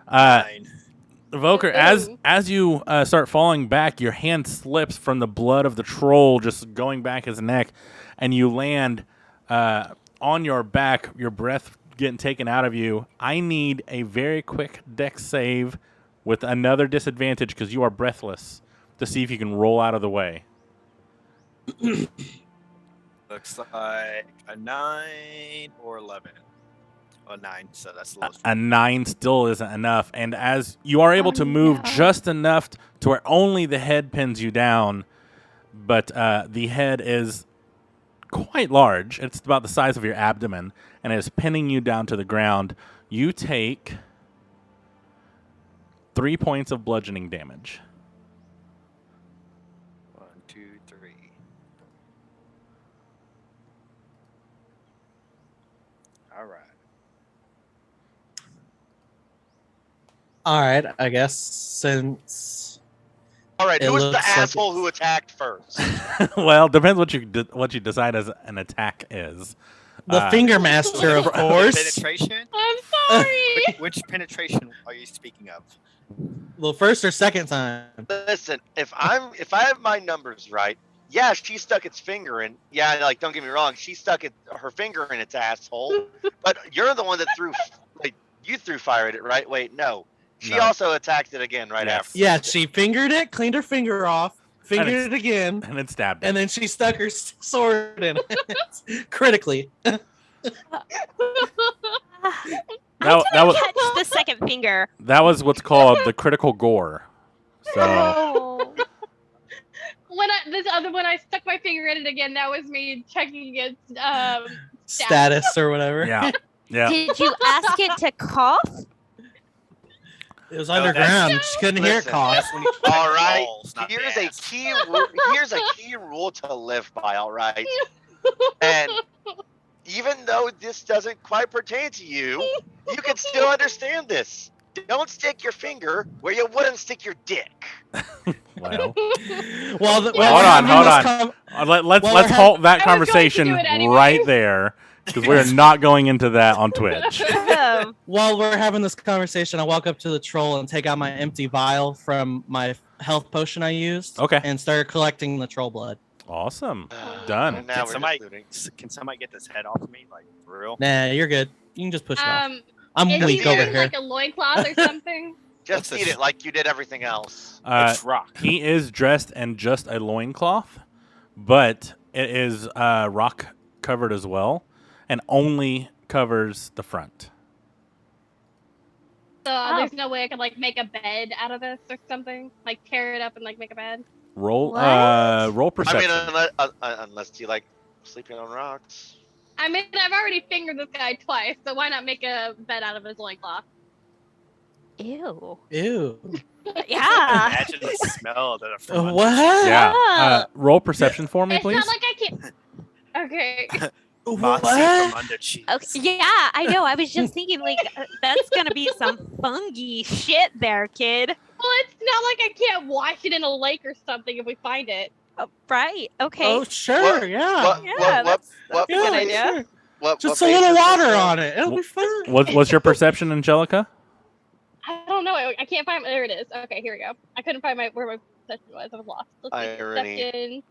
Uh, 9. Voker, as you start falling back, your hand slips from the blood of the troll just going back his neck, and you land on your back, your breath getting taken out of you. I need a very quick dex save with another disadvantage because you are breathless to see if you can roll out of the way. Looks like a 9 or 11. Oh, 9, so that's the lowest. A 9 still isn't enough, and as you are able to move no. just enough to where only the head pins you down, but the head is quite large. It's about the size of your abdomen, and it is pinning you down to the ground. You take 3 points of bludgeoning damage. 1, 2, 3. All right. All right, I guess since All right. It Who was the looks like asshole who attacked first? Well, depends what you decide as an attack is. The finger master, of course. Penetration? I'm sorry. Which penetration are you speaking of? The first or second time. Listen, if I have my numbers right, yeah, she stuck its finger in. Yeah, like don't get me wrong, she stuck her finger in its asshole. But you're the one that you threw fire at it, right? Wait, no. She No. also attacked it again right Yes. after. Yeah, she fingered it, cleaned her finger off, fingered it again, And then stabbed it. and then she stuck her sword in it. Critically. I That didn't was- catch the second finger. That was what's called the critical gore. So Oh. When I stuck my finger in it again, that was me checking its Status or whatever. yeah, yeah. Did you ask it to cough? It was No, underground. She couldn't hear it Listen, cough. That's when you check All the right. balls, not the Here's a ass. key rule to live by. All right. And even though this doesn't quite pertain to you, you can still understand this. Don't stick your finger where you wouldn't stick your dick. Well, Well, hold we're on, having hold this on. Let's Well, we're halt that I was going to conversation do it anyway. right there because we're not going into that on Twitch. While we're having this conversation, I walk up to the troll and take out my empty vial from my health potion I used. Okay. And start collecting the troll blood. Awesome. Done. And now Can we're somebody, just looting. can somebody get this head off of me? Like, for real? Nah, you're good. You can just push it off. I'm Is he weak over wearing here. like a loincloth or something? Just What's eat this? it like you did everything else. It's rock. He is dressed in just a loincloth, but it is rock covered as well and only covers the front. So Oh. there's no way I could like make a bed out of this or something, like tear it up and like make a bed. Roll What? roll I perception. mean, unless you like sleeping on rocks. I mean, I've already fingered this guy twice, so why not make a bed out of his loincloth? Ew. Ew. Yeah. Imagine the smell that a front. What? Yeah. Ah. Roll perception for me, It's please. not like I can't. Okay. What? From under cheese. Okay. Yeah, I know. I was just thinking, like, that's gonna be some fungy shit there, kid. Well, it's not like I can't wash it in a lake or something if we find it. Oh, right. Okay. Oh, sure. What- Yeah. What, Yeah, what, that's yeah, a good base- idea. sure. what Just what a little base is this water on? on it. It'll be fine. What's your perception, Angelica? I don't know. I can't find. There it is. Okay, here we go. I couldn't find where my perception was. I was lost. Let's see. Irony.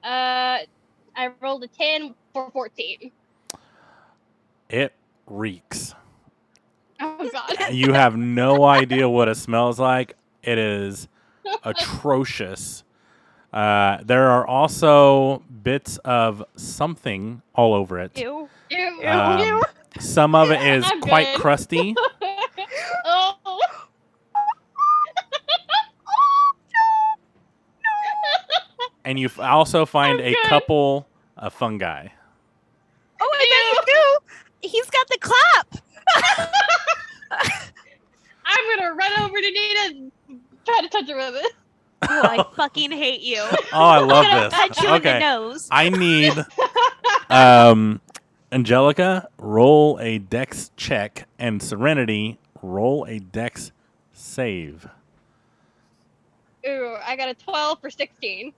Perception. I rolled a 10 for 14. It reeks. Oh god. You have no idea what it smells like. It is atrocious. There are also bits of something all over it. Ew. Ew. Um, Some of it is I'm quite good. crusty. Oh. And you also find I'm a good. couple of fungi. Oh, I bet you do. He's got the clap. I'm gonna run over to Nina and try to touch her with it. Oh, I fucking hate you. Oh, I love I'm gonna this. punch you in the Okay. nose. I need Angelica, roll a dex check, and Serenity, roll a dex save. Ooh, I got a 12 for 16.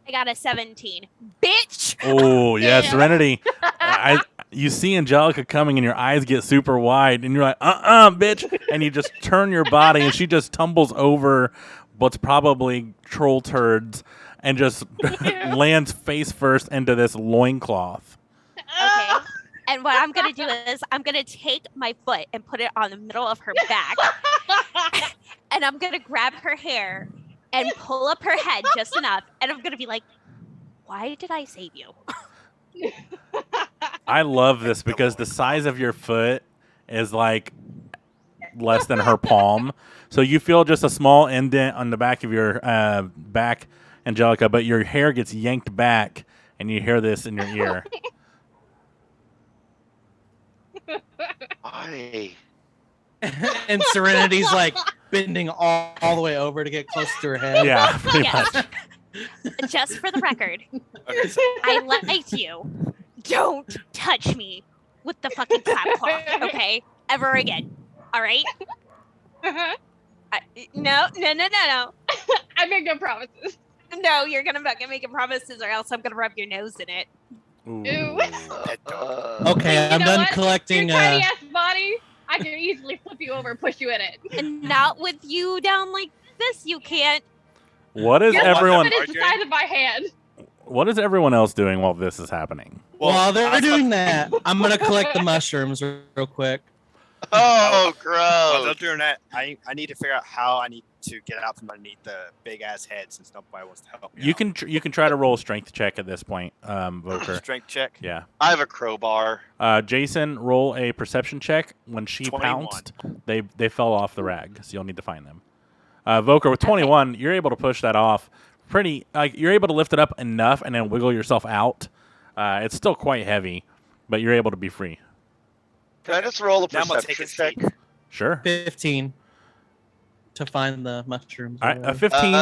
I got a 17. Bitch. Oh, yeah, Yeah. Serenity. You see Angelica coming and your eyes get super wide and you're like, bitch. And you just turn your body and she just tumbles over what's probably troll turds and just lands face first into this loincloth. Okay. And what I'm gonna do is I'm gonna take my foot and put it on the middle of her back, and I'm gonna grab her hair and pull up her head just enough, and I'm gonna be like, "Why did I save you?" I love this because the size of your foot is like less than her palm. So you feel just a small indent on the back of your back, Angelica, but your hair gets yanked back and you hear this in your ear. Why? And Serenity's like bending all the way over to get close to her head. Yeah, pretty Yes. much. Just for the record, Okay, so I liked you. Don't touch me with the fucking clap cloth, okay? Ever again. All right? No. I make no promises. No, you're gonna fucking make promises, or else I'm gonna rub your nose in it. Ooh. Dead dog. Okay, You I'm know done what? collecting. Your tiny ass body, I can easily flip you over and push you in it. And not with you down like this, you can't. What is Your Well, everyone? foot is the size of my hand. What is everyone else doing while this is happening? While I they're was doing about- that, I'm gonna collect the mushrooms real quick. Oh, While they're gross. doing that, I need to figure out how I need to get out from underneath the big ass head since nobody wants to help me. You out. can you can try to roll a strength check at this point, Voker. Strength check. Yeah. I have a crowbar. Jason, roll a perception check. When she 21. pounced, they fell off the rag, so you'll need to find them. Voker, with 21, you're able to push that off. Pretty, you're able to lift it up enough and then wiggle yourself out. It's still quite heavy, but you're able to be free. Can I just roll a Now I'm gonna take perception his check? teeth. Sure. 15 to find the mushrooms. All right, a or 15.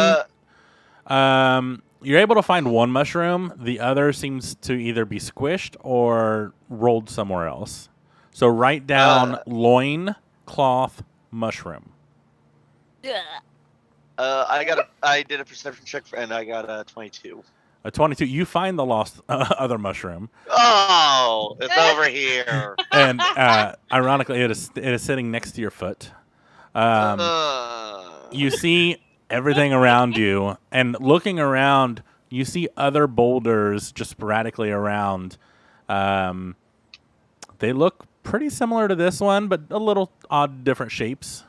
You're able to find one mushroom. The other seems to either be squished or rolled somewhere else. So write down loin cloth mushroom. Ugh. I did a perception check and I got a 22. A 22. You find the lost other mushroom, Oh, it's over here. and ironically, it is sitting next to your foot. You see everything around you, and looking around, you see other boulders just sporadically around. They look pretty similar to this one, but a little odd, different shapes.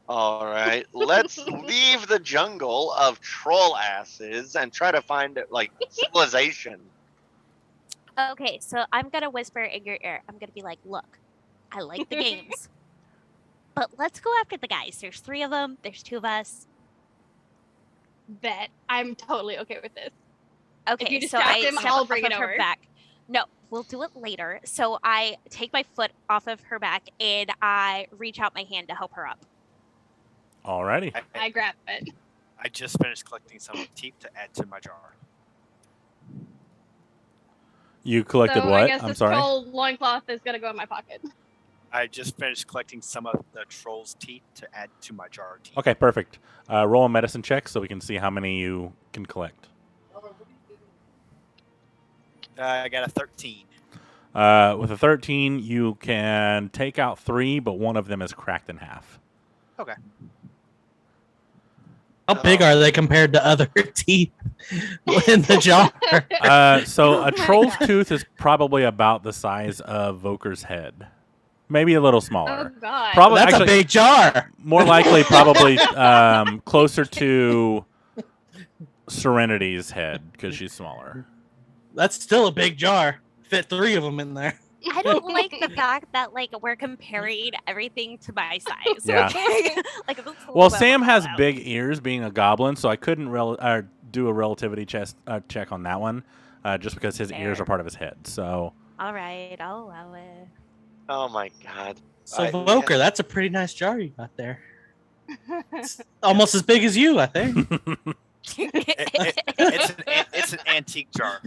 All right, let's leave the jungle of troll asses and try to find like civilization. Okay, so I'm gonna whisper in your ear. I'm gonna be like, look, I like the games, but let's go after the guys. There's 3 of them. There's 2 of us. Bet. I'm totally okay with this. Okay, you so distract I him, step I'll off bring of it her over. back. No, we'll do it later. So I take my foot off of her back and I reach out my hand to help her up. Alrighty. I grab it. I just finished collecting some teeth to add to my jar. You collected so what? I guess I'm this sorry. troll loincloth is gonna go in my pocket. I just finished collecting some of the troll's teeth to add to my jar of teeth. Okay, perfect. Roll a medicine check so we can see how many you can collect. I got a 13. With a 13, you can take out 3, but one of them is cracked in half. Okay. How big are they compared to other teeth in the jar? So Oh a my troll's God. tooth is probably about the size of Voker's head. Maybe a little Oh smaller. god. Probably That's actually a big jar. more likely probably closer to Serenity's head because she's smaller. That's still a big jar. Fit 3 of them in there. I don't like the fact that like we're comparing everything to my size. Yeah. Okay? Like, if it's a Well, little bit Sam of a has call-out. big ears being a goblin, so I couldn't do a relativity check on that one just because his ears Fair. are part of his head. So All right, I'll allow it. Oh my god. So I- Voker, that's a pretty nice jar you got there. It's almost as big as you, I think. It's an antique jar.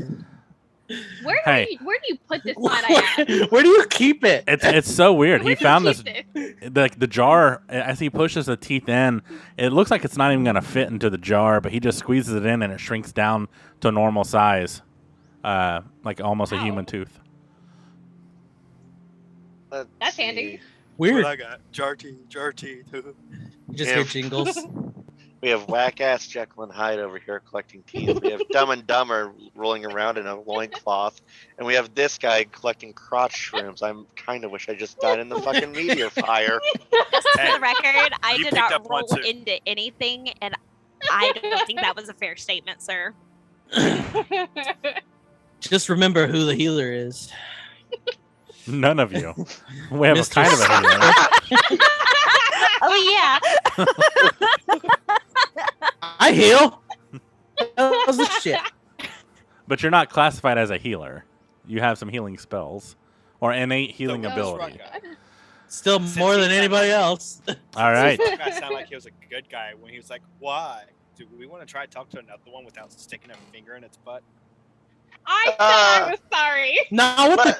Where do you put this sign I have? Where do you keep it? it's so weird. Where He do you found this keep the jar as he pushes the teeth in. It looks like it's not even going to fit into the jar, but he just squeezes it in and it shrinks down to normal size, like almost a Wow. human tooth. Let's That's handy. see. Weird. What I got? Jar teeth. You just hear Yeah. jingles. We have whack ass Jekyll and Hyde over here collecting teeth. We have Dumb and Dumber rolling around in a loincloth. And we have this guy collecting crotch shrooms. I kind of wish I just died in the fucking meteor fire. Just for Hey, the record, I you did picked not up one roll too. into anything, and I don't think that was a fair statement, sir. Just remember who the healer is. None of you. We have a Mr. kind of a healer. Oh yeah. I heal. That was the shit. But you're not classified as a healer. You have some healing spells or innate healing So, ability. Rock guy. Still Since more he than sounded anybody like- else. All right. This guy sounded like he was a good guy when he was like, "Why? Do we want to try to talk to another one without sticking a finger in its butt?" I said I was sorry. Now with the But-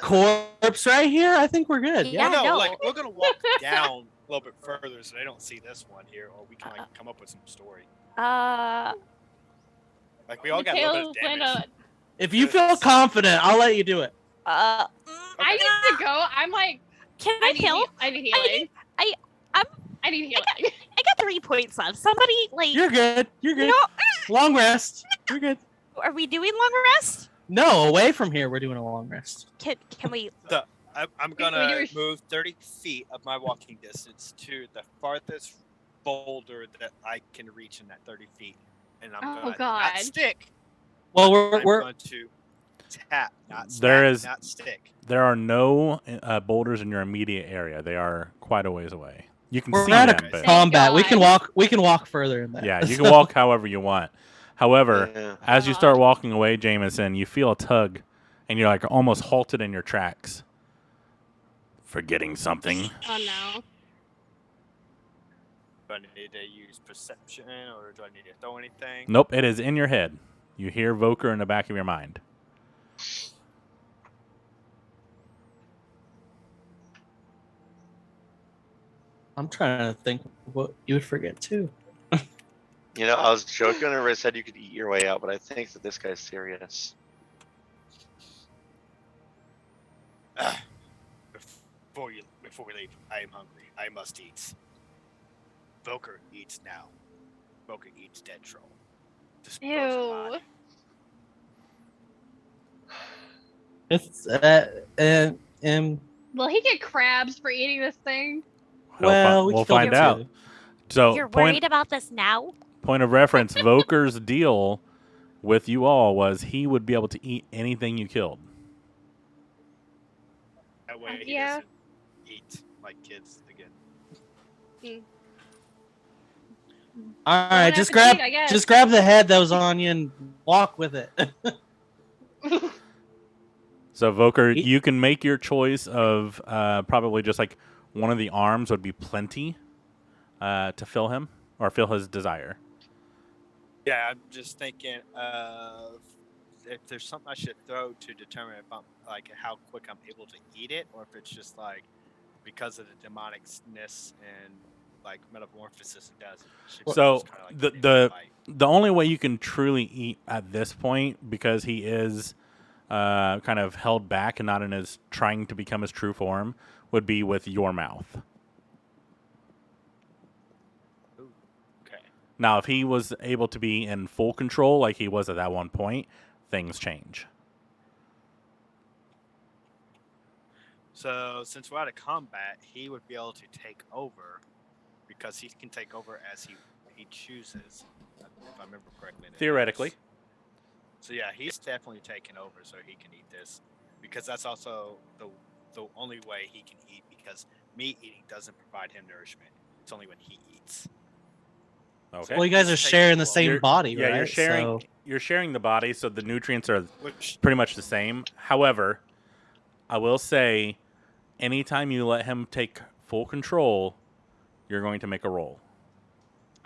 corpse right here, I think we're good. Yeah. Yeah. no, no. like we're gonna walk down a little bit further so they don't see this one here, or we can like come up with some story. Uh, Like we all got a little bit of Mikhail's in damage. If you feel confident, I'll let you do it. I need to go. I'm like, Can I heal? I need healing. I'm- I need healing. I got 3 points left. Somebody like. You're good. You're good. No, Long rest. You're good. are we doing long rest? No, away from here, we're doing a long rest. Can we? I'm we gonna do a- move 30 feet of my walking distance to the farthest boulder that I can reach in that 30 feet, and I'm Oh, gonna God. not stick. Well, I'm we're going to tap, not smack, There is- not stick. There are no boulders in your immediate area. They are quite a ways away. You can we're see out them, of but combat. We can God. walk. We can walk further in that. yeah, you can walk however you want. However, Yeah. as you start walking away, Jameson, you feel a tug, and you're like almost halted in your tracks. Forgetting something. Oh no. Do I need to use perception, or do I need to throw anything? Nope, it is in your head. You hear Voker in the back of your mind. I'm trying to think what you would forget too. You know, I was joking whenever I said you could eat your way out, but I think that this guy's serious. Before we leave, I am hungry. I must eat. Voker eats now. Voker eats dead troll. Dispose of Ew. body. It's Will he get crabs for eating this thing? well, we we'll still find get out. to. So, You're point worried about this now? point of reference: Voker's deal with you all was he would be able to eat anything you killed. That way he Yeah. doesn't eat like kids again. All Bon right, just grab appetit, I guess. just grab the head that was on you and walk with it. So, Voker, He- you can make your choice of probably just like one of the arms would be plenty to fill him or fill his desire. Yeah, I'm just thinking of if there's something I should throw to determine if I'm like how quick I'm able to eat it, or if it's just like because of the demonicness and like metamorphosis it does. It should be So, just kinda like the- an the- instant bite. The only way you can truly eat at this point, because he is kind of held back and not in his trying to become his true form, would be with your mouth. Okay. Now, if he was able to be in full control like he was at that one point, things change. So since we're out of combat, he would be able to take over because he can take over as he chooses, if I remember correctly. in the Theoretically. notes. So yeah, he's definitely taking over, so he can eat this because that's also the only way he can eat because meat eating doesn't provide him nourishment. It's only when he eats. Okay. Well, you guys are Just take sharing the it same You're- body, yeah, right? you're sharing. So- You're sharing the body, so the nutrients are Which pretty much the same. However, I will say, anytime you let him take full control, you're going to make a roll.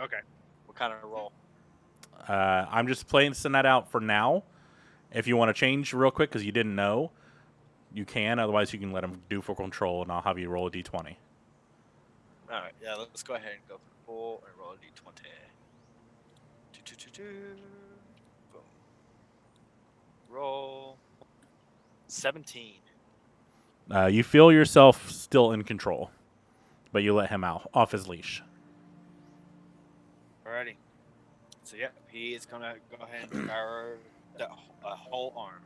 okay, what kind of roll? I'm just placing that out for now. If you want to change real quick because you didn't know, you can. Otherwise, you can let him do full control, and I'll have you roll a d20. All right, yeah, let's go ahead and go for full and roll a d20. Boom. Roll 17. You feel yourself still in control, but you let him out off his leash. Alrighty. So yeah, he is gonna go ahead and devour the whole arm.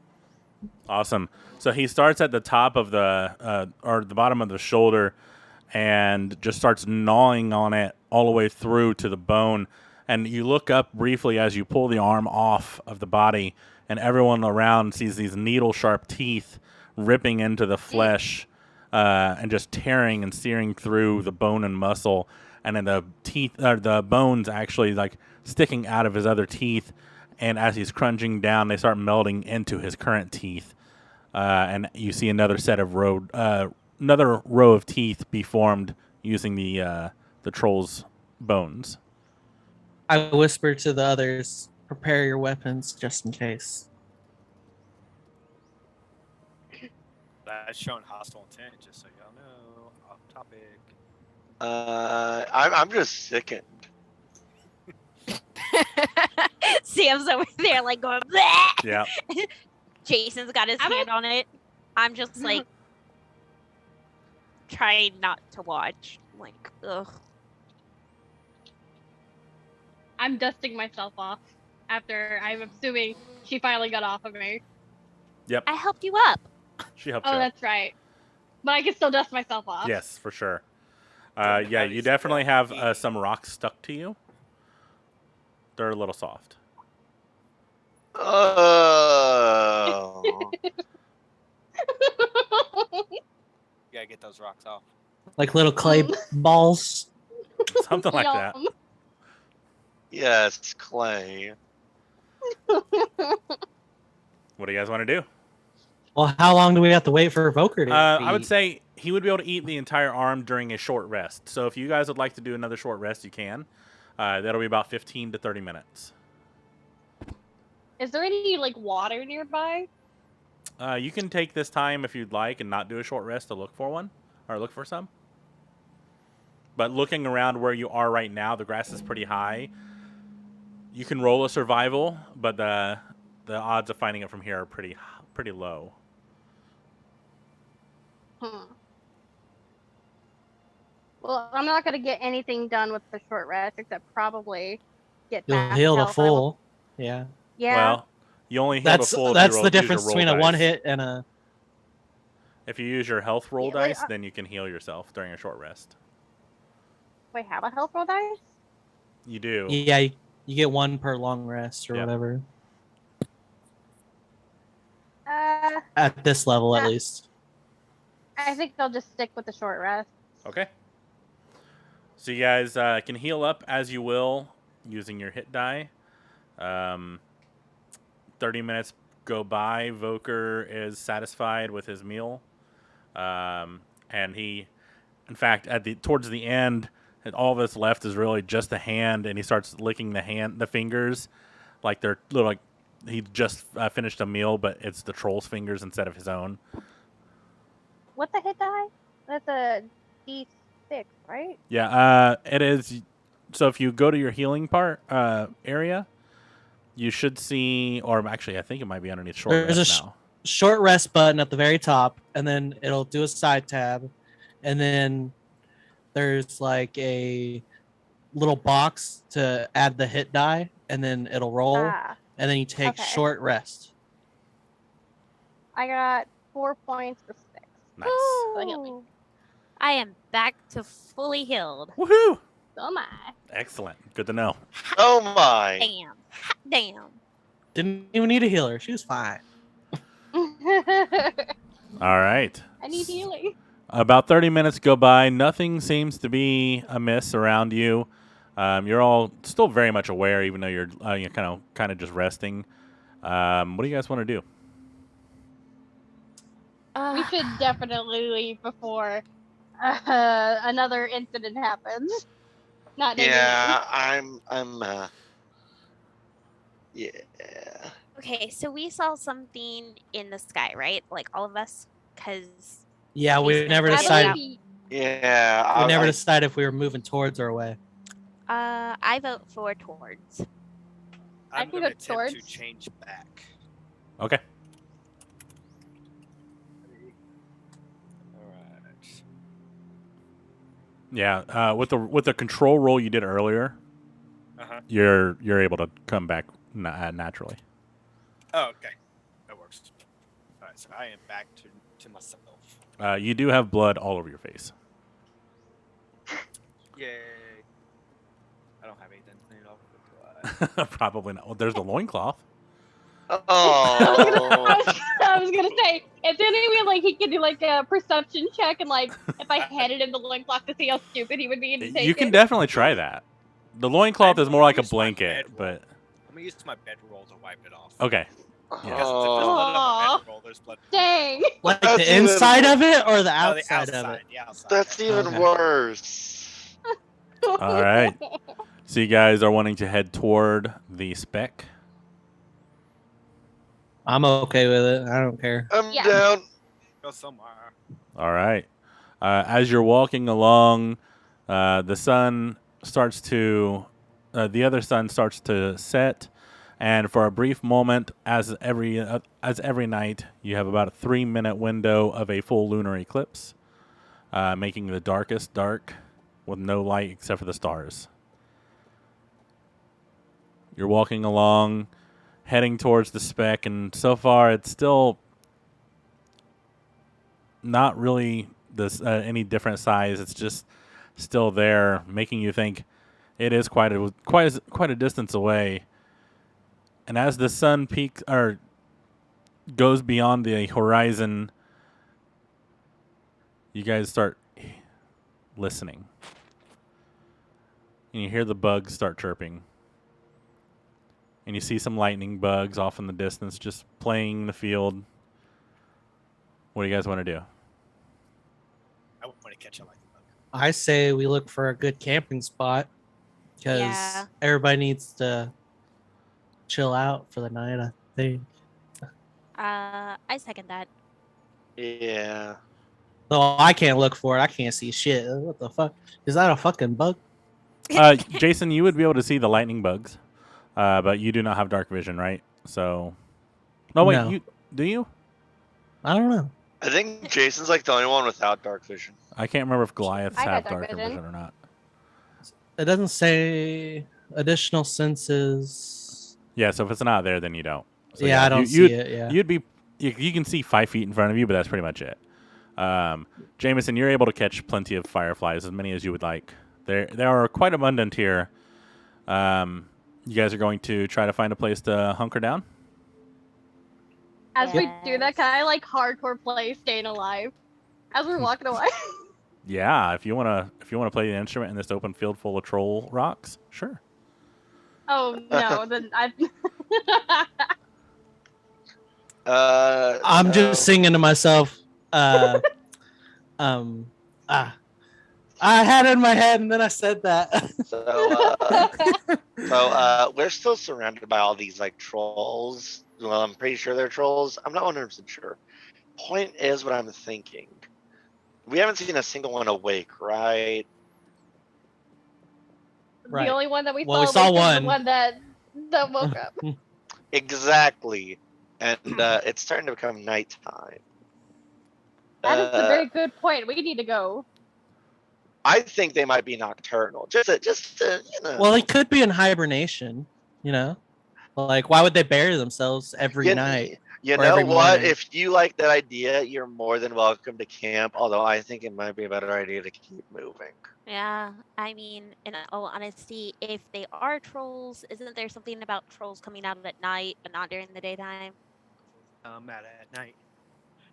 Awesome. So he starts at the top of the or the bottom of the shoulder, and just starts gnawing on it all the way through to the bone. And you look up briefly as you pull the arm off of the body, and everyone around sees these needle-sharp teeth ripping into the flesh and just tearing and searing through the bone and muscle. And then the teeth, the bones actually like sticking out of his other teeth. And as he's crunching down, they start melting into his current teeth. And you see another row of teeth be formed using the troll's bones. I whisper to the others, prepare your weapons just in case. That's showing hostile intent, just so y'all know. Off topic. I'm just sickened. Sam's over there like going, bleh! Yeah. Jason's got his I'm hand on it. I'm just like trying not to watch. Like, ugh. I'm dusting myself off after I'm assuming she finally got off of me. Yep, I helped you up. she helped Oh, you out. that's right. But I can still dust myself off. Yes, for sure. How Yeah, do you you definitely spell have E? some rocks stuck to you. They're a little soft. Oh. You gotta get those rocks off. Like little clay balls. Something like that. Yum. Yes, Clay. What do you guys want to do? Well, how long do we have to wait for Voker to I would eat? say he would be able to eat the entire arm during a short rest. So if you guys would like to do another short rest, you can. That'll be about 15 to 30 minutes. Is there any like water nearby? You can take this time if you'd like and not do a short rest to look for one or look for some. But looking around where you are right now, the grass is pretty high. You can roll a survival, but the odds of finding it from here are pretty low. Well, I'm not gonna get anything done with the short rest except probably get You'll back heal to health. I will- full. Yeah. Yeah. Well, you only heal That's to full if that's you roll, the use your difference roll between a one dice. hit and a. If you use your health roll Yeah, wait, dice, then you can heal yourself during a short rest. Wait, have a health roll dice? You do. Yeah, you get one per long rest or Yep. whatever. I At this level, at Yeah. least. think I'll just stick with the short rest. Okay. So you guys can heal up as you will using your hit die. 30 minutes go by. Voker is satisfied with his meal. And he, in fact, towards the end, all that's left is really just the hand, and he starts licking the fingers, like they're little, like he just finished a meal, but it's the troll's fingers instead of his own. What's a hit die? That's a D6, right? Yeah, it is. So if you go to your healing part area, you should see, or actually, I think it might be underneath short There's rest a now. Short rest button at the very top, and then it'll do a side tab, and then there's like a little box to add the hit die, and then it'll roll, Ah, and then you take okay. short rest. I got 4 points for 6. Nice. So heal me. I am back to fully healed. Woohoo! So am I. Excellent. Good to know. Oh my. Damn. Hot damn. Didn't even need a healer. She was fine. I All right. need healing. About 30 minutes go by. Nothing seems to be amiss around you. You're all still very much aware, even though you're kind of just resting. What do you guys want to do? We should definitely leave before another incident happens. Not naming Yeah, yeah. Okay, so we saw something in the sky, right? Like all of us, because Yeah, we Jason, never I names. decided. believe Yeah. We never decided if we were moving towards or away. I vote for towards. I I'm can gonna go attempt to towards. change back. Okay. Alright. Yeah. With the control roll you did earlier, Uh-huh. you're able to come back naturally. Oh, okay. That works. Alright, so I am back to myself. You do have blood all over your face. Yay. I don't have anything clean off with blood. Probably not. Well, there's the loincloth. Oh. I was gonna say, if anyway, like he could do like a perception check, and like if I handed him the loincloth to see how stupid he would be to take You can it. definitely try that. The loincloth is more like a Use my blanket, bedroll. but I'm gonna use my bedroll to wipe it off. okay. Because Yeah. if there's blood on my Aw. bedroll, there's blood. Dang. Like That's the even- inside of it or the Oh, the outside, outside. of it? The outside. That's even Okay. worse. All right. So you guys are wanting to head toward the spec. I'm okay with it. I don't care. I'm Yeah. down. Go somewhere. All right. As you're walking along, the sun starts to, the other sun starts to set. And for a brief moment, as every night, you have about a 3-minute window of a full lunar eclipse, making the darkest dark with no light except for the stars. You're walking along, heading towards the speck, and so far it's still not really any different size. It's just still there, making you think it is quite a distance away. And as the sun peaks or goes beyond the horizon, you guys start listening. And you hear the bugs start chirping. And you see some lightning bugs off in the distance just playing in the field. What do you guys want to do? I want to catch a lightning bug. I say we look for a good camping spot because Yeah. everybody needs to chill out for the night, I think. I second that. Yeah. Though I can't look for it. I can't see shit. What the fuck? Is that a fucking bug? Jason, you would be able to see the lightning bugs, but you do not have dark vision, right? So, no, wait, No. do you? I don't know. I think Jason's like the only one without dark vision. I can't remember if Goliaths I got have dark darker vision. vision or not. It doesn't say additional senses. Yeah, so if it's not there, then you don't. So yeah, I don't see you'd, it. Yeah. You can see 5 feet in front of you, but that's pretty much it. Jameson, you're able to catch plenty of fireflies, as many as you would like. They are quite abundant here. You guys are going to try to find a place to hunker down? As we do Yes. that, can I like hardcore play Staying Alive as we're walking away? Yeah, if you wanna play the instrument in this open field full of troll rocks, sure. Oh no, then I. I'm just singing to myself. I had it in my head and then I said that. So we're still surrounded by all these like trolls. Well, I'm pretty sure they're trolls. I'm not 100% sure. Point is, what I'm thinking. We haven't seen a single one awake, right? Right. The only one that we Well, we saw, saw was one. the one that woke up. Exactly. And it's starting to become nighttime. That is a very good point. We need to go. I think they might be nocturnal. Just to, you know. Well, they could be in hibernation, you know? Like, why would they bury themselves every You- night? You or know every what? morning. If you like that idea, you're more than welcome to camp. Although I think it might be a better idea to keep moving. Yeah, I mean, in all honesty, if they are trolls, isn't there something about trolls coming out at night but not during the daytime? Come out at night.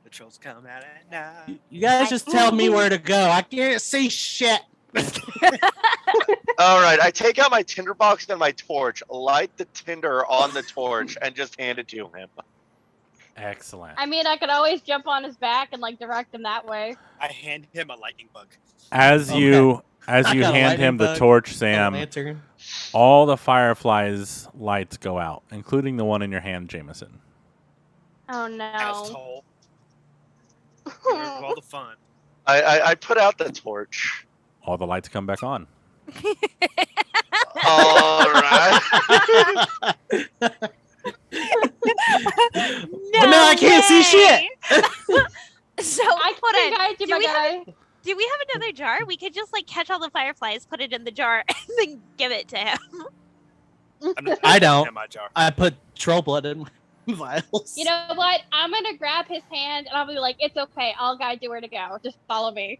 The trolls come out at night. You guys just tell me where to go. I can't see shit. All right, I take out my tinderbox and my torch, light the tinder on the torch, and just hand it to him. Excellent. I mean, I could always jump on his back and like direct him that way. I hand him a lightning bug. As Okay. you I hand got a him lightning the bug torch, And a Sam, lantern. all the fireflies' lights go out, including the one in your hand, Jameson. Oh no. Asshole. Where's all the fun? I put out the torch. All the lights come back on. All right. But now I can't see shit. So, I hold think on. I did Do my we guy. Do we have another jar? We could just like catch all the fireflies, put it in the jar, and then give it to him. I'm not I don't. in my jar. I put troll blood in my vials. You know what? I'm gonna grab his hand and I'll be like, "It's okay. I'll guide you where to go. Just follow me."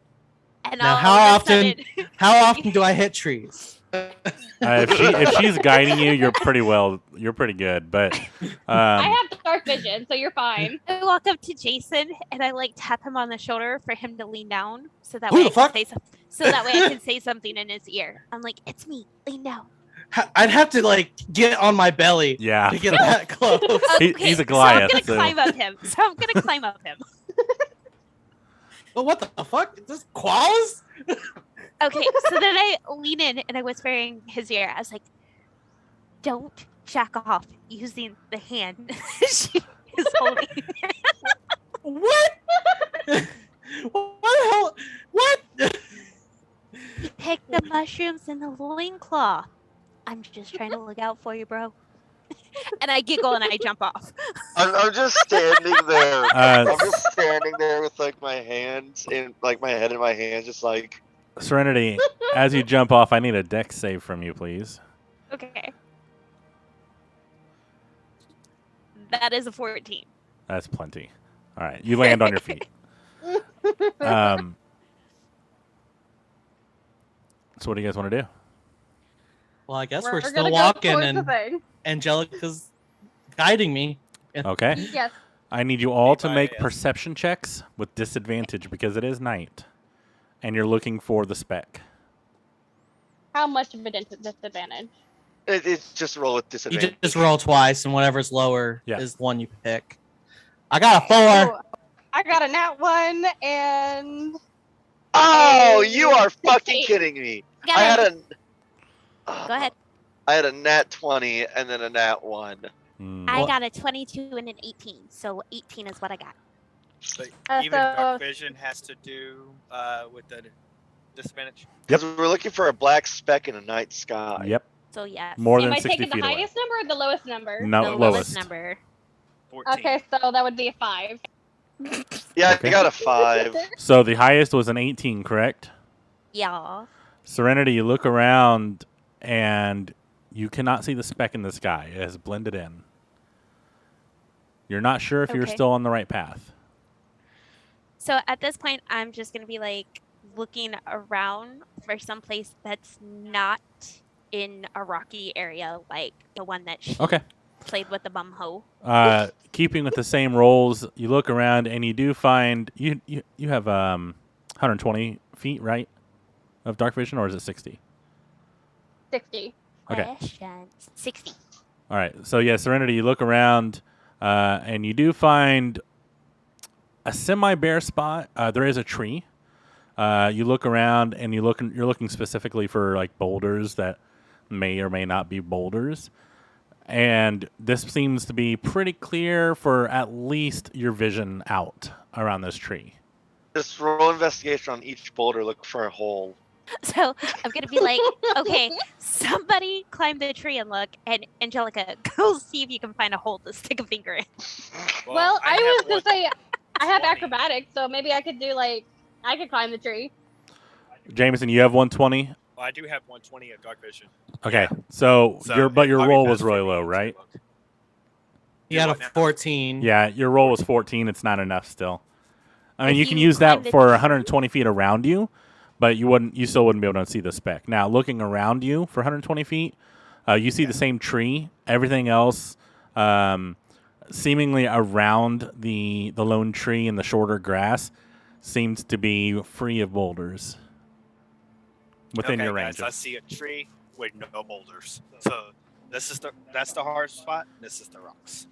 And Now, all how of a sudden- How often do I hit trees? If she's guiding you, you're pretty good. But I have dark vision, so you're fine. I walk up to Jason and I like tap him on the shoulder for him to lean down, so that Who way the I fuck? can say so that way I can say something in his ear. I'm like, "It's me. Lean down." I'd have to like get on my belly yeah, to get that close. He's a Goliath, So I'm so- gonna climb up him. So I'm gonna climb up him. Well, what the fuck? Is this koalas? Okay, so then I lean in and I whisper in his ear. I was like, "Don't jack off using the hand she is holding." What? What the hell? What? Pick the mushrooms in the loincloth. I'm just trying to look out for you, bro. and I giggle and I jump off. I'm just standing there. Uh, I'm just standing there with like my hands in like my head in my hands, just like Serenity, as you jump off, I need a dex save from you, please. Okay. That is a 14. That's plenty. All right, you land on your feet. So what do you guys want to do? Well, I guess we're We're still gonna go walking, towards the and thing. Angelica's guiding me. Okay. Yes. I need you all to make Yes. perception checks with disadvantage because it is night, and you're looking for the speck. How much of a disadvantage? it's just roll with You disadvantage. just roll twice, and whatever's lower Yeah. is the one you pick. I got a 4. Oh, I got a nat 1 and Oh, you are fucking 16. kidding me! Go I had ahead. a. Go ahead. I had a nat 20 and then a nat 1. Hmm. I Well- got a 22 and an 18, so 18 is what I got. But even so- dark vision has to do with the disadvantage. Because we're looking for a black speck in a night sky. Yep. So yes. More am than I 60 taking the feet away. highest number or the lowest number? The No, lowest lowest. number. 14. Okay, so that would be a 5. Yeah, Okay. I got a 5. So the highest was an 18, correct? Yeah. Serenity, you look around and you cannot see the speck in the sky. It has blended in. You're not sure if you're Okay. still on the right path. So at this point, I'm just gonna be like looking around for some place that's not in a rocky area, like the one that she Okay. played with the bum hoe. Keeping with the same rolls, you look around and you do find you have 120 feet, right, of dark vision, or is it 60? 60. Okay. Question 60. All right. So yeah, Serenity, you look around and you do find a semi-bare spot. There is a tree. You look around and you're looking specifically for like boulders that may or may not be boulders. And this seems to be pretty clear for at least your vision out around this tree. Just roll investigation on each boulder, look for a hole. So I'm gonna be like, okay, somebody climb the tree and look, and Angelica, go see if you can find a hole to stick a finger in. Well, I have was gonna one- say I have 20. acrobatics, so maybe I could do like I could climb the tree. Jameson, you have 120. Well, I do have 120 of dark vision. Okay, so your it'd your probably roll best was for really me low, to right? look. You had a what now? 14. Yeah, your roll was 14. It's not enough still. I mean, If you can you use climb that the for tree- 120 feet around you, but you still wouldn't be able to see the speck. Now, looking around you for 120 feet, you see the same tree. Everything else, seemingly around the lone tree and the shorter grass, seems to be free of boulders within Okay, your guys, range. I see a tree with no boulders. So that's the hard spot. This is the rocks.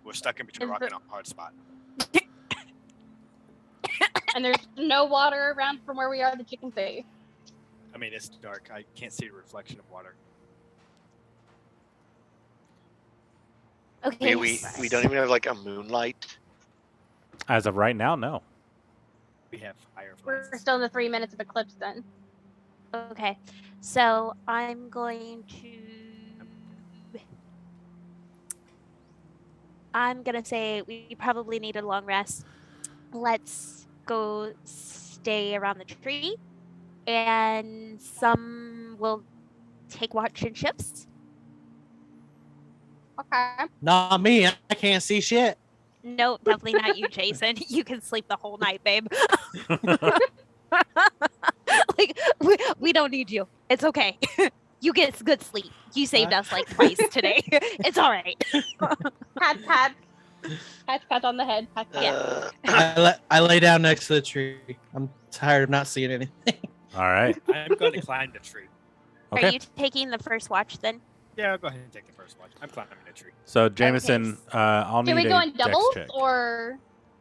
We're stuck in between Is rock the- and a hard spot. And there's no water around from where we are that you can see. I mean, it's dark. I can't see the reflection of water. Okay. We don't even have like a moonlight. As of right now, no. We have fireflies. We're still in the 3 minutes of eclipse then. Okay, so I'm going to. I'm gonna say we probably need a long rest. Let's go stay around the tree, and some will take watch in shifts. Okay. Not me. I can't see shit. No, definitely not you, Jason. You can sleep the whole night, babe. Like we don't need you. It's okay. You get good sleep. You saved us like twice today. It's all right. Pat, pat. Pat on the head. Pat, pat. I lay down next to the tree. I'm tired of not seeing anything. All right. I'm going to climb the tree. Are Okay. you taking the first watch then? Yeah, I'll go ahead and take the first one. I'm climbing the tree. So Jameson, I'll need Do we a go in dex doubles check. or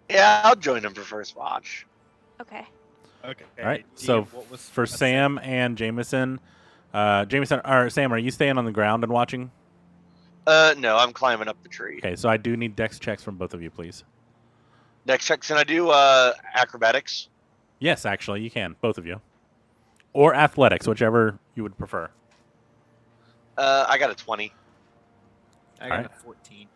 Yeah, I'll join them for first watch. Okay. Okay. All right. DM, So what was for a Sam and Jameson, or Sam, are you staying on the ground and watching? No, I'm climbing up the tree. Okay, so I do need dex checks from both of you, please. Next check, can I do acrobatics? Yes, actually, you can, both of you, or athletics, whichever you would prefer. I got a 20. I All got right. a 14.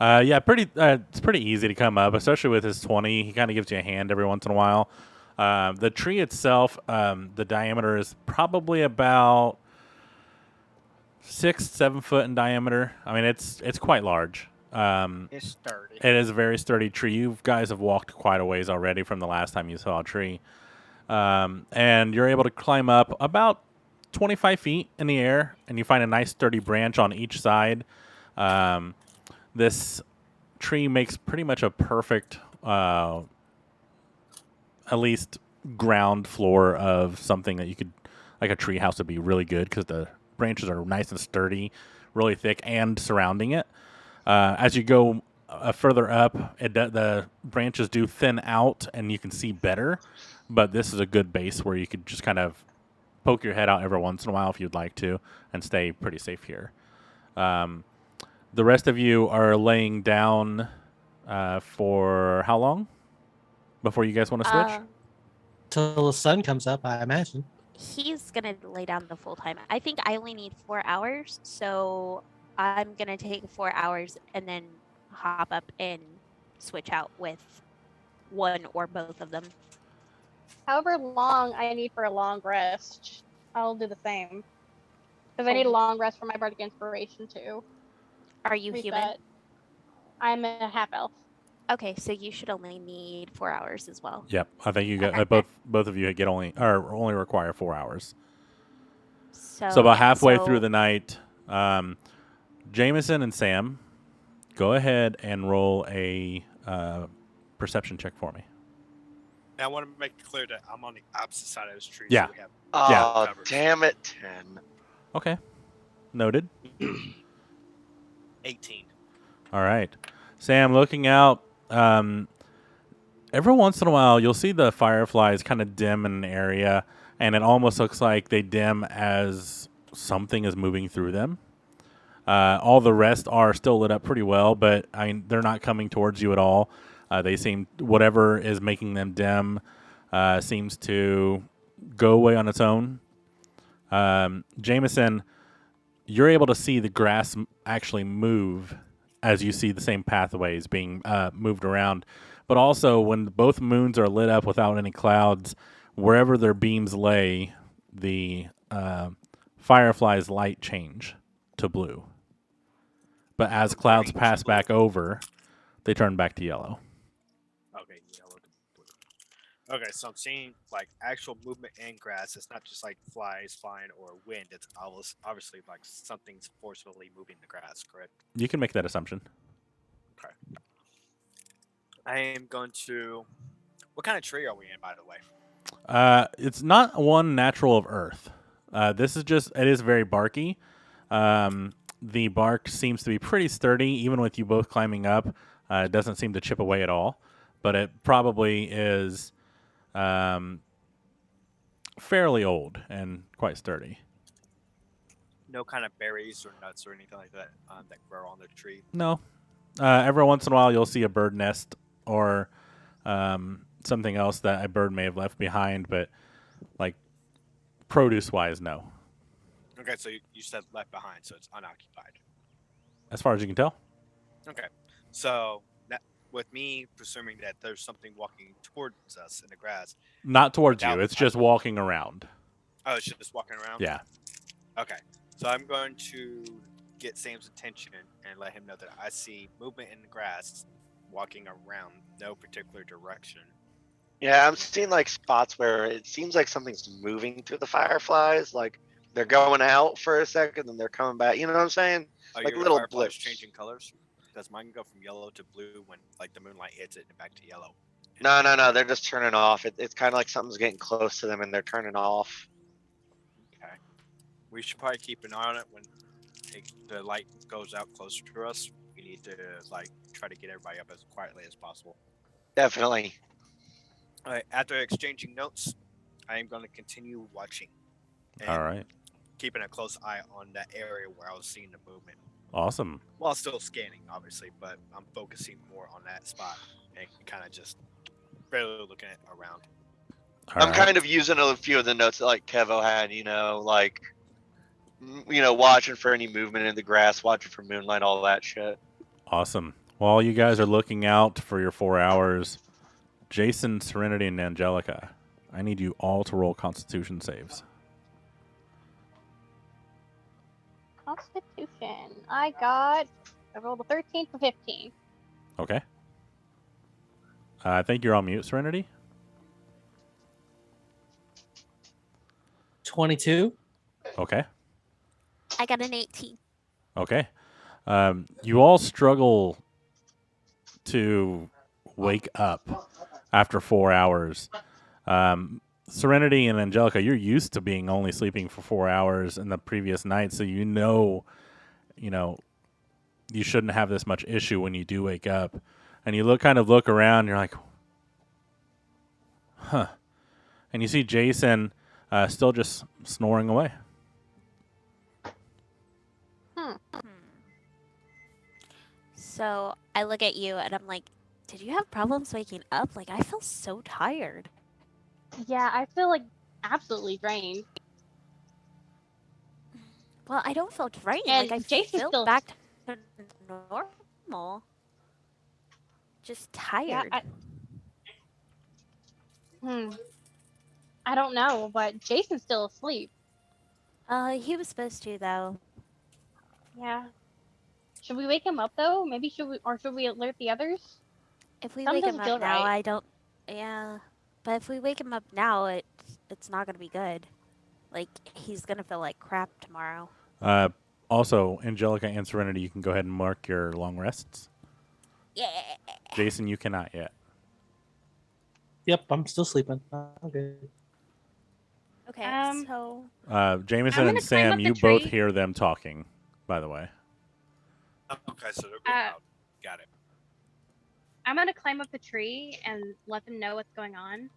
Yeah, pretty. It's pretty easy to come up, especially with his 20. He kind of gives you a hand every once in a while. The tree itself, the diameter is probably about 6-7 foot in diameter. I mean, it's quite large. It's sturdy. It is a very sturdy tree. You guys have walked quite a ways already from the last time you saw a tree, and you're able to climb up about 25 feet in the air, and you find a nice sturdy branch on each side. This tree makes pretty much a perfect, at least ground floor of something that you could, like a tree house would be really good because the branches are nice and sturdy, really thick, and surrounding it. As you go further up, the branches do thin out and you can see better, but this is a good base where you could just kind of poke your head out every once in a while if you'd like to and stay pretty safe here. The rest of you are laying down for how long before you guys want to switch? Till the sun comes up, I imagine. He's gonna lay down the full time. I think I only need 4 hours, so I'm gonna take 4 hours and then hop up and switch out with one or both of them. However long I need for a long rest, I'll do the same. Because I need a long rest for my bardic inspiration too. Are you human? Reset. I'm a half elf. Okay, so you should only need 4 hours as well. Yep, I think you got Okay. both of you get only require 4 hours. So, So about yeah, halfway so through the night, Jameson and Sam, go ahead and roll a perception check for me. Now I want to make it clear that I'm on the opposite side of this tree. Yeah. So we have Oh, covers. damn it, 10. Okay, noted. 18. All right, Sam, looking out. Every once in a while, you'll see the fireflies kind of dim in an area, and it almost looks like they dim as something is moving through them. All the rest are still lit up pretty well, but I mean, they're not coming towards you at all. They seem, whatever is making them dim seems to go away on its own. Jameson, you're able to see the grass actually move as you see the same pathways being moved around. But also, when both moons are lit up without any clouds, wherever their beams lay, the fireflies' light change to blue. But as clouds Green to pass blue. back over, they turn back to yellow. Okay, yellow to blue. Okay, so I'm seeing like actual movement in grass. It's not just like flies flying or wind. It's obviously like something's forcefully moving the grass, correct? You can make that assumption. Okay. I am going to. What kind of tree are we in, by the way? It's not one natural of earth. This is just, it is very barky. The bark seems to be pretty sturdy, even with you both climbing up. It doesn't seem to chip away at all, but it probably is fairly old and quite sturdy. No kind of berries or nuts or anything like that that grow on the tree. No. Every once in a while, you'll see a bird nest or something else that a bird may have left behind, but like produce-wise, no. Okay, so you said left behind, so it's unoccupied. As far as you can tell. Okay, so that, with me presuming that there's something walking towards us in the grass. Not towards you. Without It's just walking around. Oh, it's just walking around? Yeah. Okay, so I'm going to get Sam's attention and let him know that I see movement in the grass walking around no particular direction. Yeah, I'm seeing like spots where it seems like something's moving through the fireflies. Like they're going out for a second, then they're coming back. You know what I'm saying? Are Like your little fireflies blips. changing colors? Does mine go from yellow to blue when like the moonlight hits it and back to yellow? No. They're just turning off. It's kind of like something's getting close to them and they're turning off. Okay. We should probably keep an eye on it when the light goes out closer to us. We need to like try to get everybody up as quietly as possible. Definitely. All right. After exchanging notes, I am going to continue watching. And All right. keeping a close eye on that area where I was seeing the movement. Awesome. While still scanning, obviously, but I'm focusing more on that spot and kind of just barely looking at around. All I'm right. kind of using a few of the notes that like Kevo had, you know, like watching for any movement in the grass, watching for moonlight, all that shit. Awesome. While you guys are looking out for your 4 hours, Jason, Serenity, and Angelica, I need you all to roll Constitution saves. Constitution. I rolled a 13 for 15. Okay. I think you're on mute, Serenity. 22. Okay. I got an 18. Okay. You all struggle to wake up after 4 hours. Serenity and Angelica, you're used to being only sleeping for 4 hours in the previous night, so you shouldn't have this much issue when you do wake up. And you look around, and you're like, huh. And you see Jason still just snoring away. So I look at you and I'm like, did you have problems waking up? Like, I feel so tired. Yeah, I feel like absolutely drained. Well, I don't feel drained. And like, I Jason's feel still- back to normal. Just tired. I don't know, but Jason's still asleep. He was supposed to, though. Yeah. Should we wake him up though? Maybe should we alert the others? If we Something wake him doesn't feel up now, right. I don't. Yeah, but if we wake him up now, it's not gonna be good. Like, he's gonna feel like crap tomorrow. Also, Angelica and Serenity, you can go ahead and mark your long rests. Yeah. Jason, you cannot yet. Yep, I'm still sleeping. Okay. Okay. So Jameson I'm and gonna climb Sam, up the you both tree. hear them talking, by the way. Okay, so they're being loud. Got it. I'm gonna climb up the tree and let them know what's going on.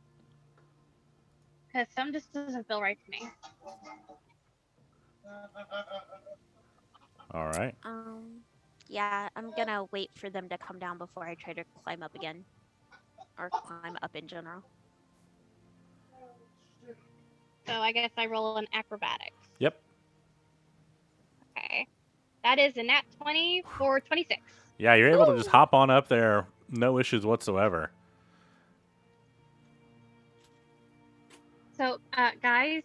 Because something just doesn't feel right to me. All right. yeah, I'm gonna wait for them to come down before I try to climb up again, or climb up in general. So I guess I roll an acrobatics. Yep. Okay. That is a nat 20 for 26. Yeah, you're able to just hop on up there, no issues whatsoever. So, guys,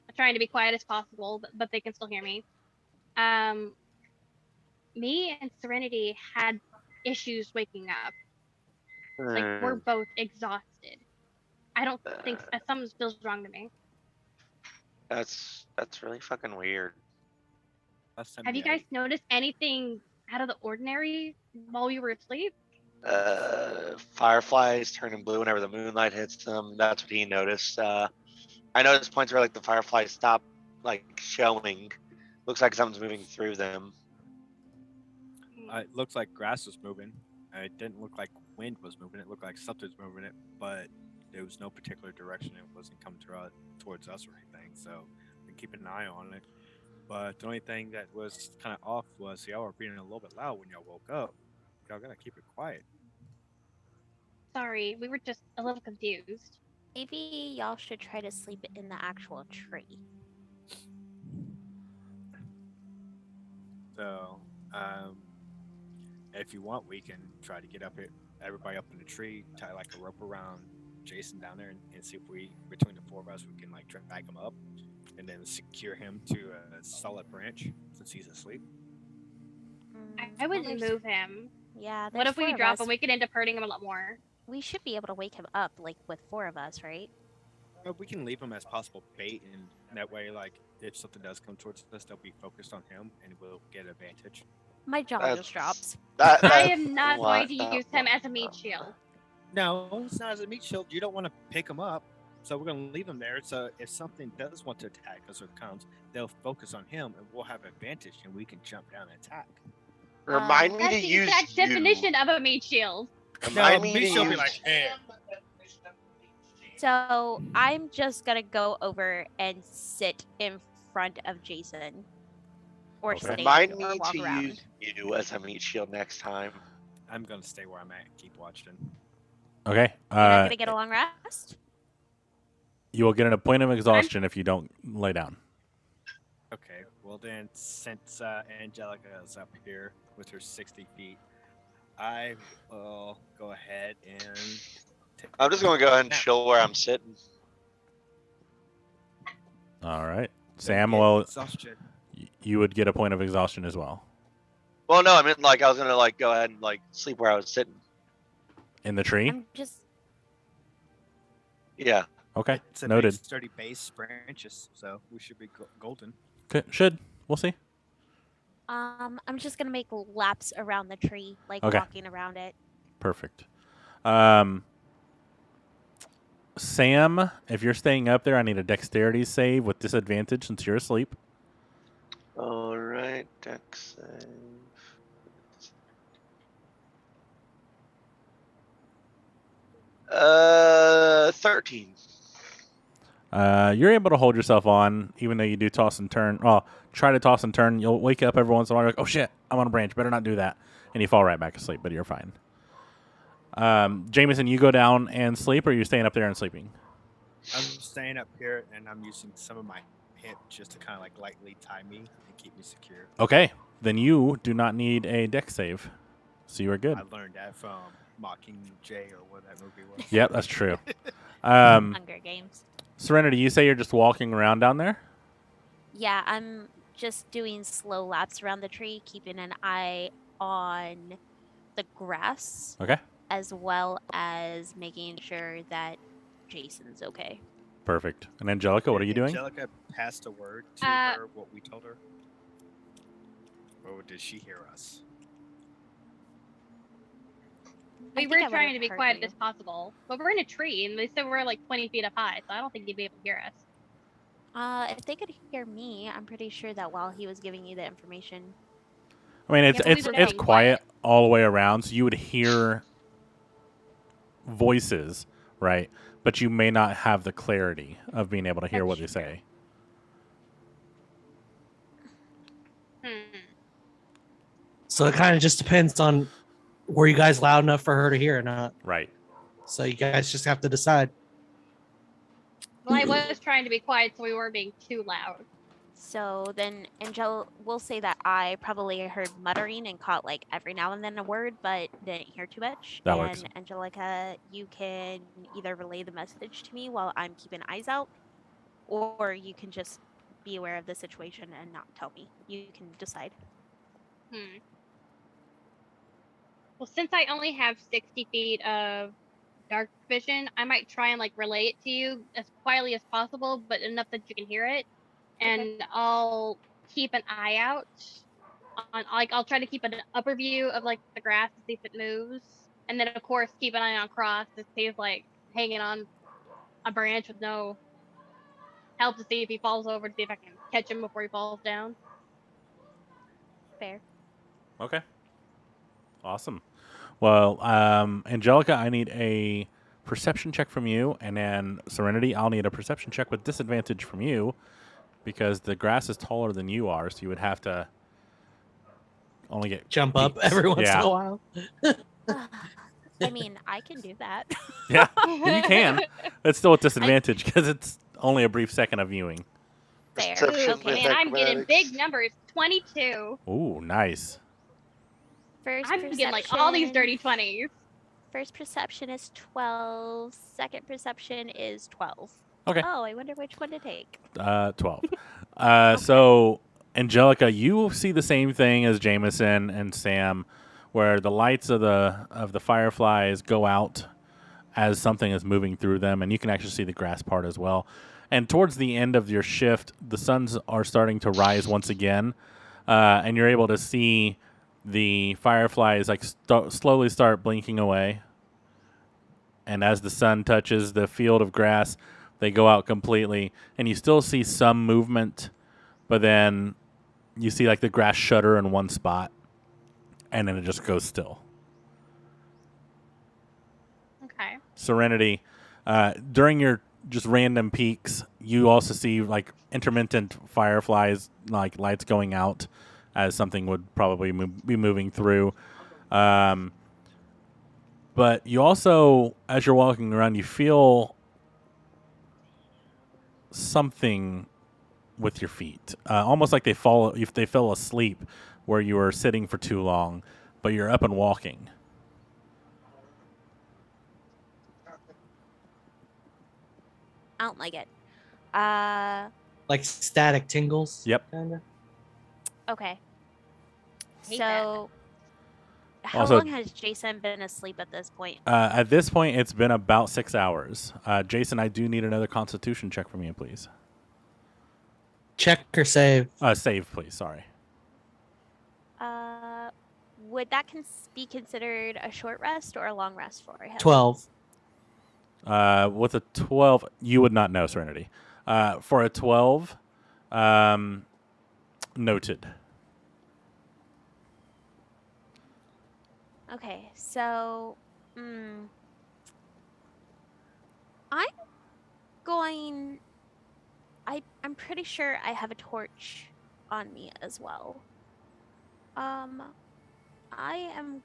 I'm trying to be quiet as possible, but they can still hear me. Me and Serenity had issues waking up. Like, we're both exhausted. I don't think something feels wrong to me. That's really fucking weird. Last time Have you guys noticed anything out of the ordinary while we were asleep? Fireflies turning blue whenever the moonlight hits them. That's what he noticed. I noticed points where like the fireflies stop like showing. Looks like something's moving through them. It looks like grass was moving. It didn't look like wind was moving. It looked like something's moving it, but there was no particular direction. It wasn't coming towards us or anything. So we keep an eye on it. But the only thing that was kind of off was y'all were being a little bit loud when y'all woke up. Y'all gotta keep it quiet. Sorry, we were just a little confused. Maybe y'all should try to sleep in the actual tree. So, if you want, we can try to get everybody up in the tree, tie like a rope around Jason down there, and see if we, between the four of us, we can like drag him up, and then secure him to a solid branch since he's asleep. I wouldn't move him. Yeah. What there's if we four of drop us. him? We could end up hurting him a lot more. We should be able to wake him up, like, with four of us, right? We can leave him as possible bait, and that way, like, if something does come towards us, they'll be focused on him, and we'll get advantage. My jaw That's- just drops. I am not going to use him as a meat shield. No, it's not as a meat shield. You don't want to pick him up, so we're going to leave him there. So if something does want to attack us or comes, they'll focus on him, and we'll have advantage, and we can jump down and attack. Remind me That's to the use exact you. definition of a meat shield. Remind me to meat shield be use like, hey. So I'm just gonna go over and sit in front of Jason, or Okay. stand, Remind or me walk to around. use you as a meat shield next time. I'm going to stay where I'm at and keep watching. Okay. You're not gonna get a long rest. You will get a point of exhaustion if you don't lay down. Okay, well then, since Angelica is up here with her 60 feet, I will go ahead and. I'm just gonna go ahead and chill where I'm sitting. All right. Then Sam, get well, exhaustion. you would get a point of exhaustion as well Well, no, I meant like I was gonna like go ahead and like sleep where I was sitting. in the tree. I'm just Yeah. Okay, It's a noted. big, sturdy base branches, so we should be golden. Should we'll see. I'm just gonna make laps around the tree, like Okay. walking around it. Perfect. Sam, if you're staying up there, I need a dexterity save with disadvantage since you're asleep. All right, dex save. 13. You're able to hold yourself on, even though you do toss and turn. Oh, try to toss and turn. You'll wake up every once in a while. Like, oh shit, I'm on a branch. Better not do that. And you fall right back asleep, but you're fine. Jameson, you go down and sleep, or are you staying up there and sleeping? I'm staying up here, and I'm using some of my hip just to kind of like lightly tie me and keep me secure. Okay, then you do not need a dex save, so you are good. I learned that from Mockingjay or what that movie was. Yep, that's true. Hunger Games. Serenity, you say you're just walking around down there? Yeah, I'm just doing slow laps around the tree, keeping an eye on the grass, Okay, as well as making sure that Jason's okay. perfect. And Angelica, what are you doing? Angelica passed a word to Uh, her what we told her, or did she hear us? We think were I would've trying to be heard quiet you. as possible, but we're in a tree, and they said we're like 20 feet up high, so I don't think you'd be able to hear us. If they could hear me, I'm pretty sure that while he was giving you the information, I mean, it's Yeah, it's we were it's being quiet all the way around, so you would hear voices, right? But you may not have the clarity of being able to hear what they That's say. So it kind of just depends on were you guys loud enough for her to hear or not. Right. So you guys just have to decide. Well, I was trying to be quiet, so we weren't being too loud. so then we'll say that I probably heard muttering and caught like every now and then a word, but didn't hear too much. That and works. Angelica, you can either relay the message to me while I'm keeping eyes out, or you can just be aware of the situation and not tell me. You can decide. Well, since I only have 60 feet of dark vision, I might try and like relay it to you as quietly as possible, but enough that you can hear it. And I'll keep an eye out on, like, I'll try to keep an upper view of like the grass to see if it moves, and then of course keep an eye on Cross to see if like hanging on a branch with no help to see if he falls over, to see if I can catch him before he falls down. Fair. Okay. Awesome. Well, Angelica, I need a perception check from you, and then Serenity, I'll need a perception check with disadvantage from you because the grass is taller than you are, so you would have to only get Jump up peaks. every once Yeah. in a while. I mean, I can do that. Yeah, you can. It's still at disadvantage because it's only a brief second of viewing. Fair. Perception Okay. with Man, I'm getting big acrobatics. numbers. 22. Ooh, nice. First I'm getting like all these dirty perception- 20s. First perception is 12. Second perception is 12. Okay. Oh, I wonder which one to take. 12. So, Angelica, you see the same thing as Jameson and Sam, where the lights of the fireflies go out as something is moving through them, and you can actually see the grass part as well. And towards the end of your shift, the suns are starting to rise once again, and you're able to see the fireflies like slowly start blinking away. And as the sun touches the field of grass, they go out completely, and you still see some movement, but then you see like the grass shudder in one spot, and then it just goes still. Okay. Serenity, during your just random peaks, you also see like intermittent fireflies, like lights going out as something would probably be moving through. But you also, as you're walking around, you feel something with your feet, almost like if they fell asleep where you were sitting for too long, but you're up and walking. I don't like it. Like static tingles. Yep. Kinda. Okay. Hate So, how Also- long has Jason been asleep at this point? At this point, it's been about 6 hours. Jason, I do need another Constitution check from you, please. Check or save. Save, please. Sorry. Would that be considered a short rest or a long rest for him? 12. With a 12, you would not know, Serenity. For a 12, noted. Okay, so I'm going. I'm pretty sure I have a torch on me as well. I am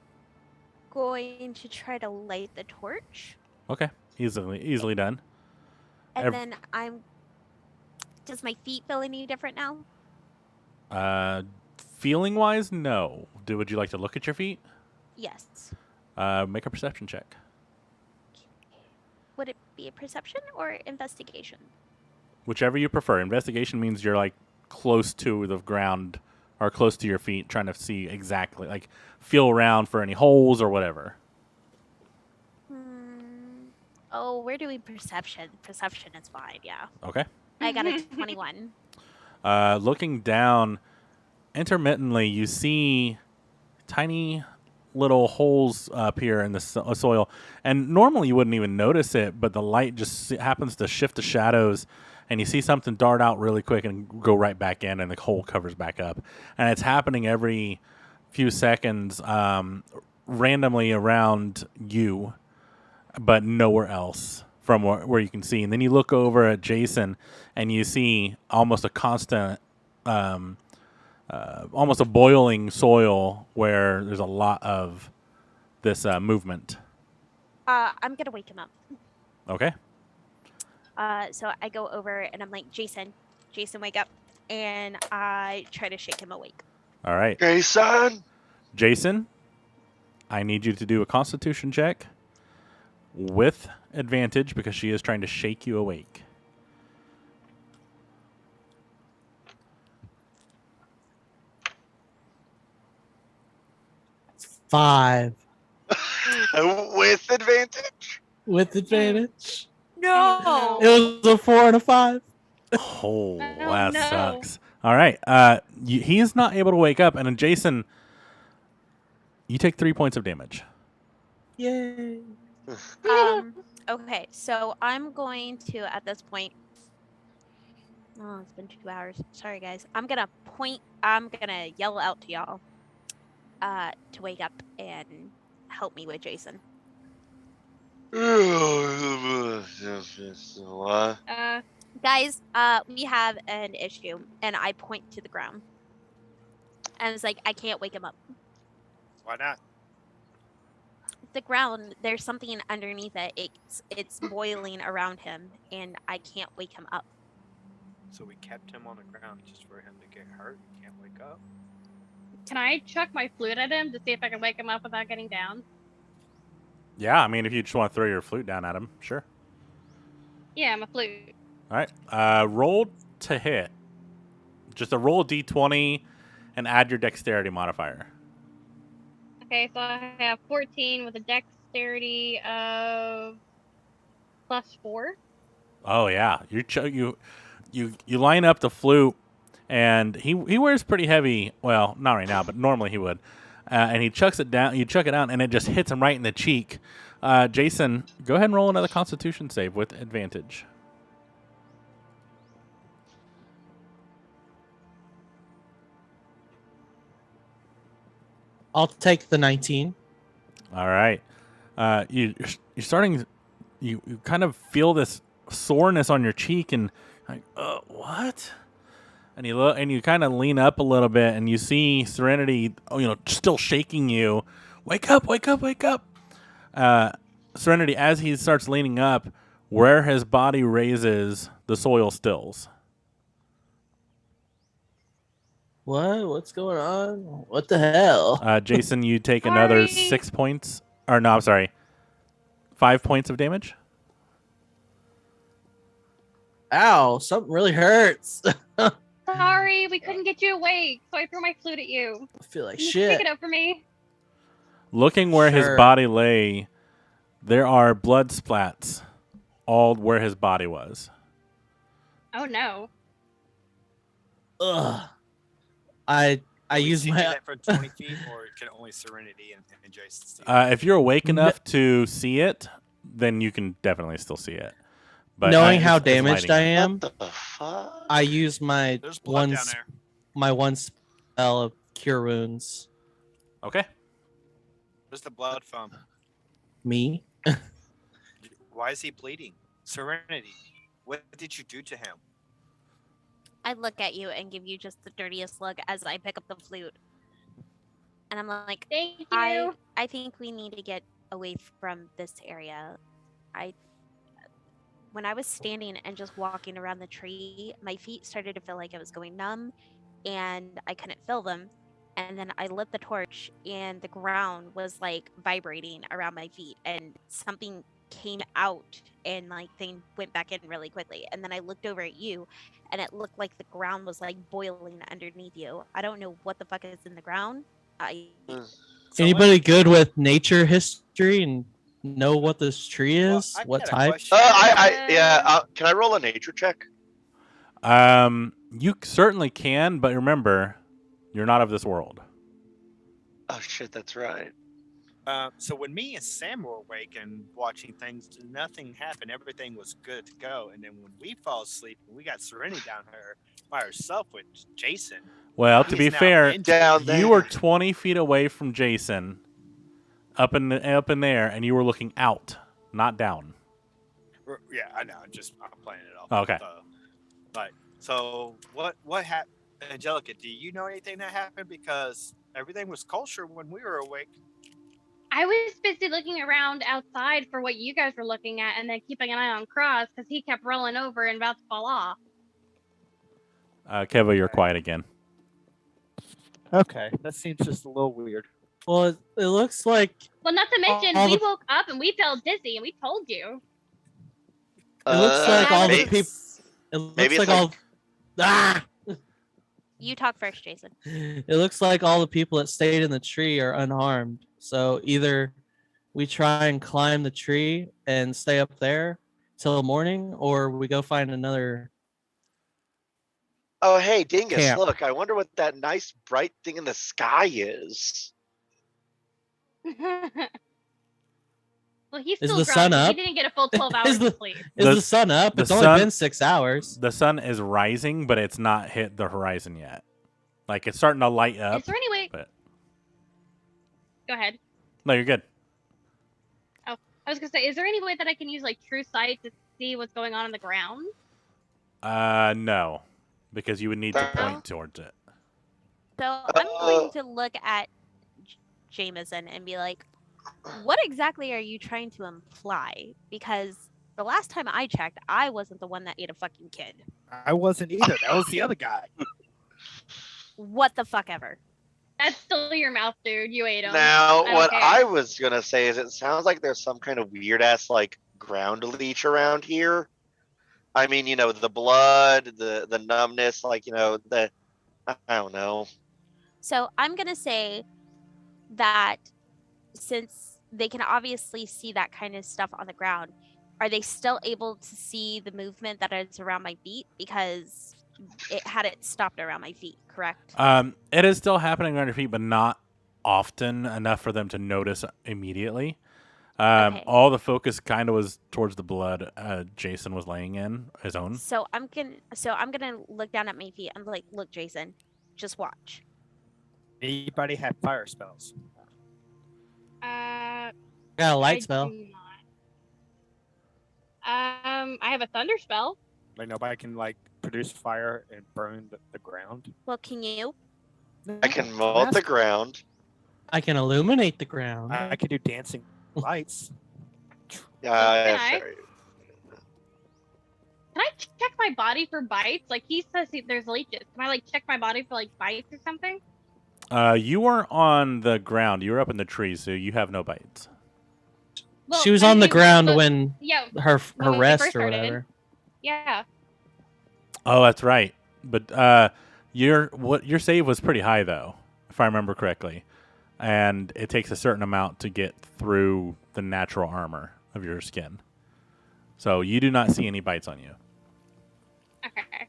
going to try to light the torch, Okay, easily done. and Ev- then I'm. Does my feet feel any different now? Feeling wise, no. Would you like to look at your feet? Yes. Make a perception check. Would it be a perception or investigation? Whichever you prefer. Investigation means you're like close to the ground or close to your feet, trying to see exactly, like feel around for any holes or whatever. Oh, we're doing perception. Perception is fine. Yeah, Okay. I got a 21. Looking down, intermittently, you see tiny little holes appear in the soil. And normally you wouldn't even notice it, but the light just happens to shift the shadows, and you see something dart out really quick and go right back in, and the hole covers back up. And it's happening every few seconds randomly around you, but nowhere else from where you can see. And then you look over at Jason, and you see almost a constant, almost a boiling soil where there's a lot of this movement. I'm gonna wake him up. Okay. So I go over and I'm like, Jason, wake up, and I try to shake him awake. All right. Jason! Jason, I need you to do a Constitution check with advantage because she is trying to shake you awake. Five With advantage? with advantage. No. It was a 4 and a 5. Oh, Oh, that no. sucks. All right. He is not able to wake up, and then Jason, you take 3 points of damage. Yay. Okay, so I'm going to at this point. Oh, it's been 2 hours. Sorry, guys. I'm gonna yell out to y'all, to wake up and help me with Jason. What? Guys, we have an issue, and I point to the ground, and it's like I can't wake him up. Why not? The ground, there's something underneath it. It's boiling around him, and I can't wake him up. So we kept him on the ground just for him to get hurt. He can't wake up. Can I chuck my flute at him to see if I can wake him up without getting down? Yeah, I mean, if you just want to throw your flute down at him, sure. Yeah, I'm a flute. All right. Roll to hit. Just a roll d20 and add your dexterity modifier. Okay, so I have 14 with a dexterity of +4. Oh yeah, you line up the flute, and he wears pretty heavy. Well, not right now, but normally he would. And he chucks it down. You chuck it down, and it just hits him right in the cheek. Jason, go ahead and roll another Constitution save with advantage. I'll take the 19. All right. You're starting. You kind of feel this soreness on your cheek, and like, what? And you look, and you kind of lean up a little bit, and you see Serenity, still shaking you. Wake up! Wake up! Wake up! Serenity, as he starts leaning up, where his body raises, the soil stills. What? What's going on? What the hell? Jason, you take another Sorry. 6 points. Or no, I'm sorry. 5 points of damage. Ow! Something really hurts. I Sorry, we couldn't get you awake, so I threw my flute at you. feel like Can you shit. pick it up for me? Looking where his Sure. body lay, there are blood splats all where his body was. Oh no. Ugh. I Can we use see my that from 20 feet, or can only Serenity and Jason see? If you're awake No- enough to see it, then you can definitely still see it. But knowing it's- how it's damaged lighting I up. am. What the fuck? I use my There's blood one down there. my one spell of cure wounds. Okay. Where's the blood from? Me. Why is he bleeding? Serenity, what did you do to him? I look at you and give you just the dirtiest look as I pick up the flute. And I'm like, Thank you. I think we need to get away from this area. When I was standing and just walking around the tree, my feet started to feel like I was going numb and I couldn't feel them. And then I lit the torch and the ground was like vibrating around my feet and something came out and like thing went back in really quickly. And then I looked over at you and it looked like the ground was like boiling underneath you. I don't know what the fuck is in the ground. So Anybody good with nature history and know what this tree is? I What got a type? question. Can I roll a nature check? You certainly can, but remember, you're not of this world. Oh shit, that's right. So when me and Sam were awake and watching things, nothing happened. Everything was good to go. And then when we fall asleep, we got Serenity down here by herself with Jason. Well, to He's be now fair, injured. Down there. you were 20 feet away from Jason, up in there, and you were looking out, not down. Yeah, I know. I'm playing it off. Okay. But so what happened, Angelica? Do you know anything that happened? Because everything was kosher when we were awake. I was busy looking around outside for what you guys were looking at and then keeping an eye on Cross because he kept rolling over and about to fall off. Keva, you're quiet again. Okay, that seems just a little weird. Well, it looks like Well, not to mention, all we the- woke up and we felt dizzy and we told you. It looks like all the maybe- people. It looks maybe like it's all. Ah! You talk first, Jason. It looks like all the people that stayed in the tree are unharmed. So either we try and climb the tree and stay up there till morning, or we go find another. Oh hey, Dingus, Camp. look, I wonder what that nice bright thing in the sky is. Well, he's Is still the sun groggy. up? He didn't get a full 12 Is hours the- of sleep. Is The- the sun up? the It's only sun- been 6 hours. The sun is rising, but it's not hit the horizon yet. Like, it's starting to light up. Is there any way? but- Go ahead. No, you're good. I was gonna say, is there any way that I can use like true sight to see what's going on the ground? No, because you would need to No. point towards it. So I'm going to look at Jameson and be like, what exactly are you trying to imply? Because the last time I checked, I wasn't the one that ate a fucking kid. I wasn't either. That was the other guy. What the fuck ever. That's still your mouth, dude. You ate him. Now, I don't what care. I was gonna say is, it sounds like there's some kind of weird ass like ground leech around here. I mean, you know, the blood, the numbness, like, you know, the I don't know. So I'm going to say that since they can obviously see that kind of stuff on the ground, are they still able to see the movement that is around my feet? Because it had it stopped around my feet, correct? It is still happening on your feet, but not often enough for them to notice immediately. Okay. All the focus kind of was towards the blood Jason was laying in his own. So I'm gonna look down at my feet and be like, look, Jason, just watch. Anybody have fire spells? Uh, Got a light I spell. do not. I have a thunder spell. Like nobody can like produce fire and burn the ground. Well, can you? I can mold the ground. I can illuminate the ground. I can do dancing lights. Yeah, Okay. sorry. Can I check my my body for bites? Like he says there's leeches. Can I like check my body for like bites or something? You were on the ground. You were up in the trees, so you have no bites. Well, she was I on the mean, ground but- when Yeah, her when we rest first or started. whatever. yeah. Oh, that's right. But your save was pretty high though, if I remember correctly, and it takes a certain amount to get through the natural armor of your skin. So you do not see any bites on you. Okay.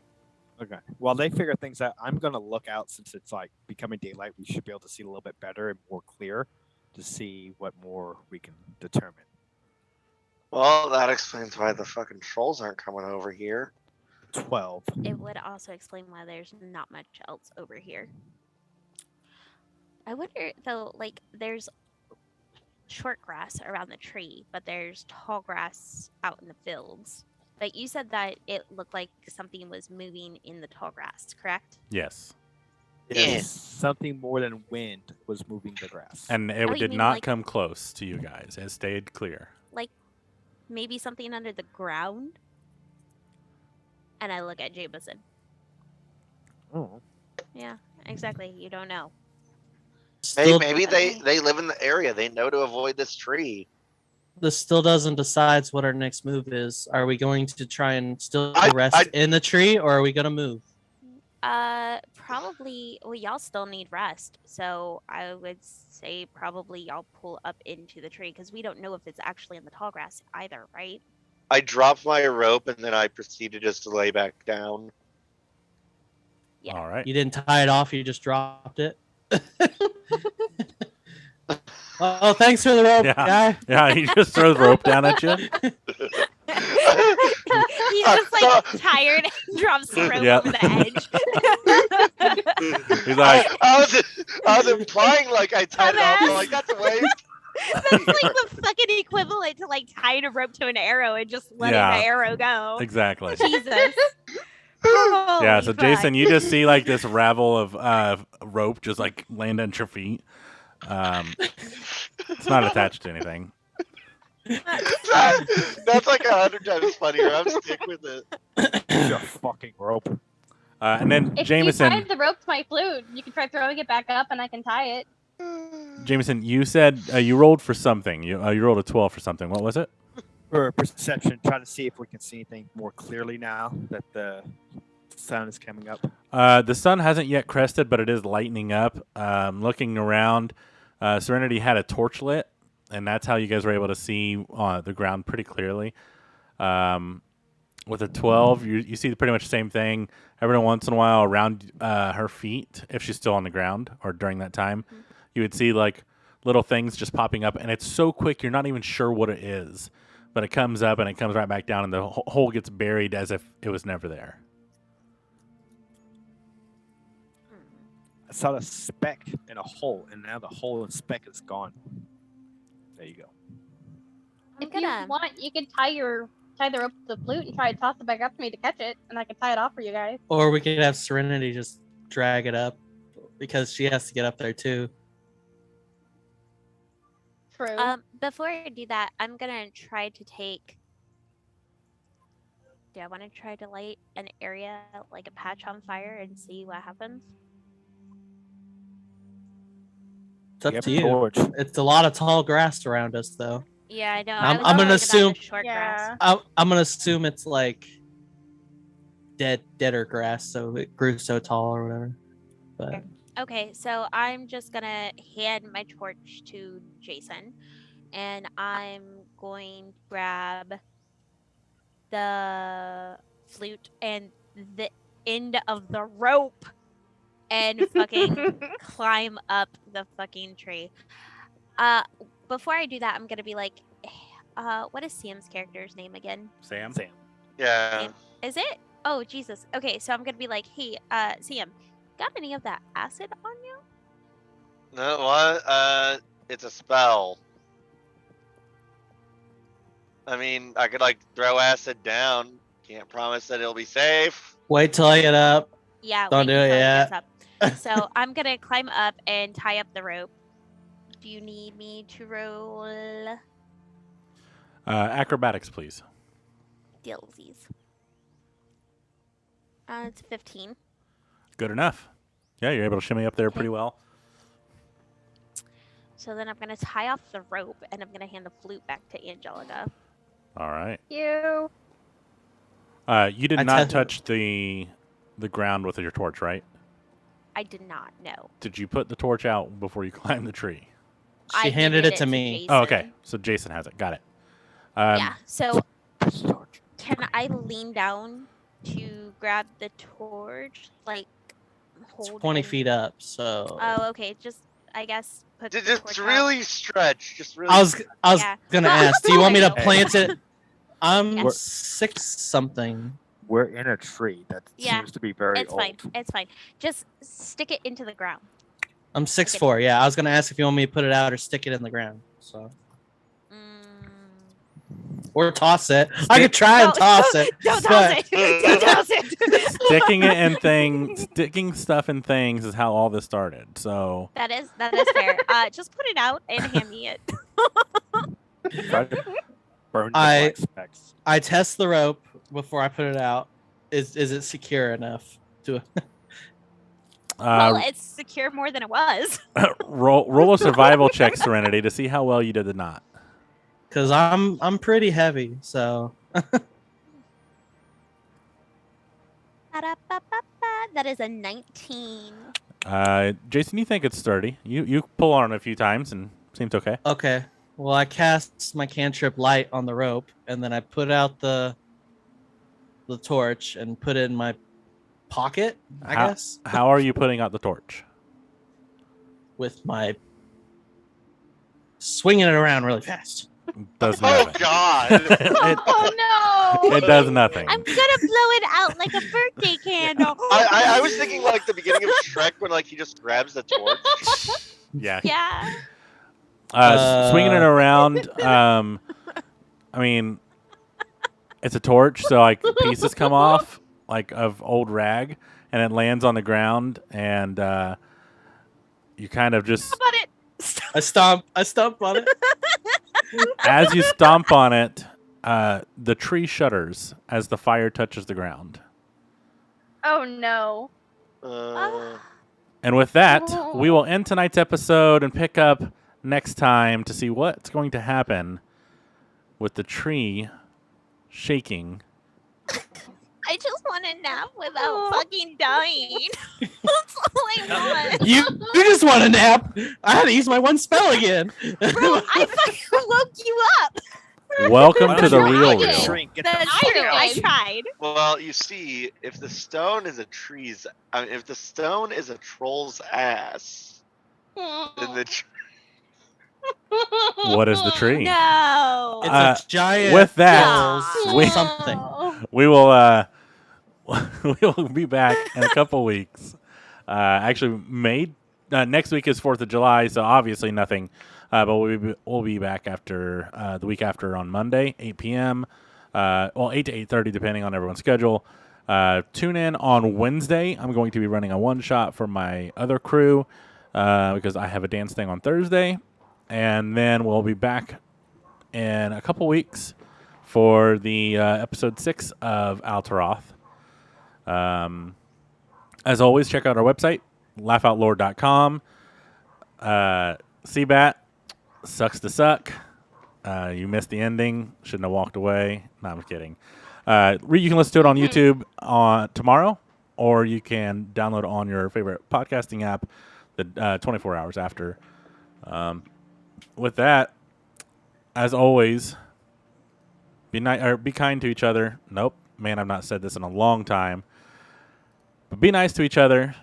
Okay. While they figure things out, I'm gonna look out since it's like becoming daylight. We should be able to see a little bit better and more clear to see what more we can determine. Well, that explains why the fucking trolls aren't coming over here. 12. It would also explain why there's not much else over here. I wonder though, like there's short grass around the tree, but there's tall grass out in the fields. But you said that it looked like something was moving in the tall grass, correct? Yes, Yes, something more than wind was moving the grass. and it Oh, you did mean not like- come close to you guys. It stayed clear. Like maybe something under the ground? And I look at Jameson. Oh. Yeah, exactly. You don't know. Still, Maybe Okay. they live in the area. They know to avoid this tree. this still doesn't decide what our next move is. Are we going to try and still I- rest I- in the tree, or are we gonna move? Probably. Well, y'all still need rest, so I would say probably y'all pull up into the tree because we don't know if it's actually in the tall grass either, right? I dropped my rope and then I proceeded just to lay back down. Yeah. All right. You didn't tie it off. You just dropped it. Oh, thanks for the rope, Yeah. guy. Yeah, he just throws rope down at you. He's just like tired and drops the rope Yeah. over the edge. He's like, I was implying like I tied it off. I'm like, that's a waste. That's like the fucking equivalent to like tying a rope to an arrow and just letting Yeah. the arrow go. exactly. Jesus. Yeah, Holy so Jason, fuck. you just see like this ravel of rope just like land at your feet. It's not attached to anything. That's like 100 times funnier. I'm stick with it. Your fucking rope. And then If you Jameson, tie the rope to my flute, you can try throwing it back up, and I can tie it. Jameson, you said you rolled for something. You rolled a 12 for something. What was it? For perception, try to see if we can see anything more clearly now that the sun is coming up. The sun hasn't yet crested, but it is lightening up. Looking around, Serenity had a torch lit, and that's how you guys were able to see the ground pretty clearly. With a 12, you see pretty much the same thing every once in a while around her feet, if she's still on the ground or during that time. You would see like little things just popping up, and it's so quick you're not even sure what it is. But it comes up and it comes right back down, and the hole gets buried as if it was never there. I saw a speck in a hole, and now the hole and speck is gone. There you go. I'm If you gonna- want, you can tie the rope to the flute and try to toss it back up to me to catch it, and I can tie it off for you guys. Or we could have Serenity just drag it up because she has to get up there too. True. Before I do that, I'm gonna try to take. Do I want to try to light an area like a patch on fire and see what happens? It's up Yep, to you. torch. It's a lot of tall grass around us, though. Yeah, I know. I'm I was gonna thinking about the assume- short grass. yeah. I'm gonna assume it's like deader grass, so it grew so tall or whatever. But Okay, so I'm just gonna hand my torch to Jason, and I'm going to grab the flute and the end of the rope and fucking climb up the fucking tree. Before I do that, I'm gonna be like, what is Sam's character's name again? Sam? Sam. Yeah. Is it? Oh Jesus. Okay, so I'm gonna be like, hey, Sam, got any of that acid on you? No, what? It's a spell. I mean, I could like throw acid down. Can't promise that it'll be safe. wait till I get up. Yeah. Don't wait do it until he yet. gets up. So I'm gonna climb up and tie up the rope. Do you need me to roll Acrobatics, please. Dilsies? It's 15. Good enough. Yeah, you're able to shimmy up there Okay. pretty well. So then I'm gonna tie off the rope and I'm gonna hand the flute back to Angelica. All right. You. You did I not te- touch the ground with your torch, right? I did not know. Did you put the torch out before you climbed the tree? She handed it to me. Oh, okay. So Jason has it. Got it. Yeah. So This torch. can I lean down to grab the torch? Like It's hold 20 and- feet up, so Oh, okay. Just I guess put the Just torch out. really stretch. Just really. I was Yeah. gonna Well, ask, do you want me to I know. plant it? I'm Yeah. 6 something. We're in a tree that Yeah, seems to be very It's old. fine. It's fine. Just stick it into the ground. I'm 6'4". Yeah, I was gonna ask if you want me to put it out or stick it in the ground. So or toss it. I could try and toss it. Don't but- toss it. Don't toss it. Sticking stuff in things is how all this started. So That is fair. Just put it out and hand me it. Try to burn the I- black specks. I test the rope before I put it out. Is it secure enough to? Well, it's secure more than it was. roll a survival check, Serenity, to see how well you did the knot. Because I'm pretty heavy, so Ba-da-ba-ba-ba. That is a 19. Jason, you think it's sturdy? You pull on it a few times and seems okay. okay. Well, I cast my cantrip light on the rope, and then I put out the torch and put it in my pocket. I How- guess How are you putting out the torch? with my swinging it around really fast. Does Oh nothing. God! it, Oh no! it does nothing. I'm gonna blow it out like a birthday candle. I was thinking like the beginning of Shrek when like he just grabs the torch. Yeah. Yeah. Swinging it around. I mean, it's a torch, so like pieces come off like of old rag, and it lands on the ground, and you kind of just How about it? I stomp on it. as you stomp on it, the tree shudders as the fire touches the ground. Oh no! And with that, we will end tonight's episode and pick up next time to see what's going to happen with the tree shaking. I just want to nap without fucking dying. That's all I want. You just want a nap. I had to use my one spell again. Bro, I fucking woke you up. Welcome Why to don't the you real like a real. shrink? Get the That's fuck true. out. I tried. Well, you see, if the stone is a tree's, if the stone is a troll's ass, then the What is the tree? No. It's a giant. with that, troll's we- something. We will we will be back in a couple weeks. Actually, next week is 4th of July, so obviously nothing. But we'll be back after the week after on Monday, 8 p.m. 8 to 8:30, depending on everyone's schedule. Tune in on Wednesday. I'm going to be running a one shot for my other crew because I have a dance thing on Thursday, and then we'll be back in a couple weeks for the episode 6 of Altaroth. As always, check out our website, laughoutloud.com. CBAT, sucks to suck. You missed the ending. Shouldn't have walked away. No, I'm kidding. You can listen to it on YouTube on tomorrow, or you can download it on your favorite podcasting app the 24 hours after. With that, as always, be kind to each other. Nope, man, I've not said this in a long time. But be nice to each other.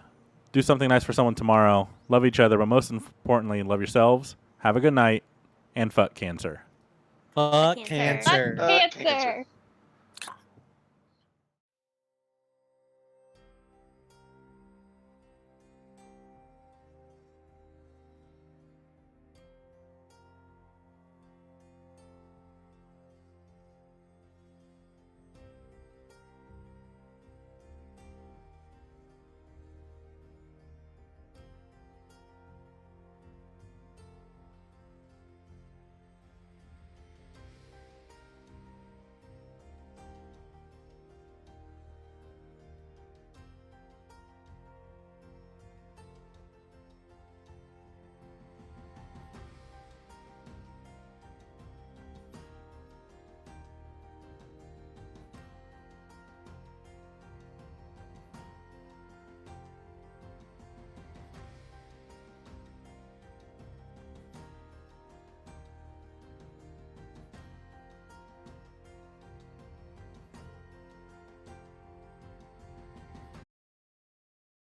Do something nice for someone tomorrow. Love each other, but most importantly, love yourselves. Have a good night, and fuck cancer. Fuck Cancer. cancer. Cancer. Cancer.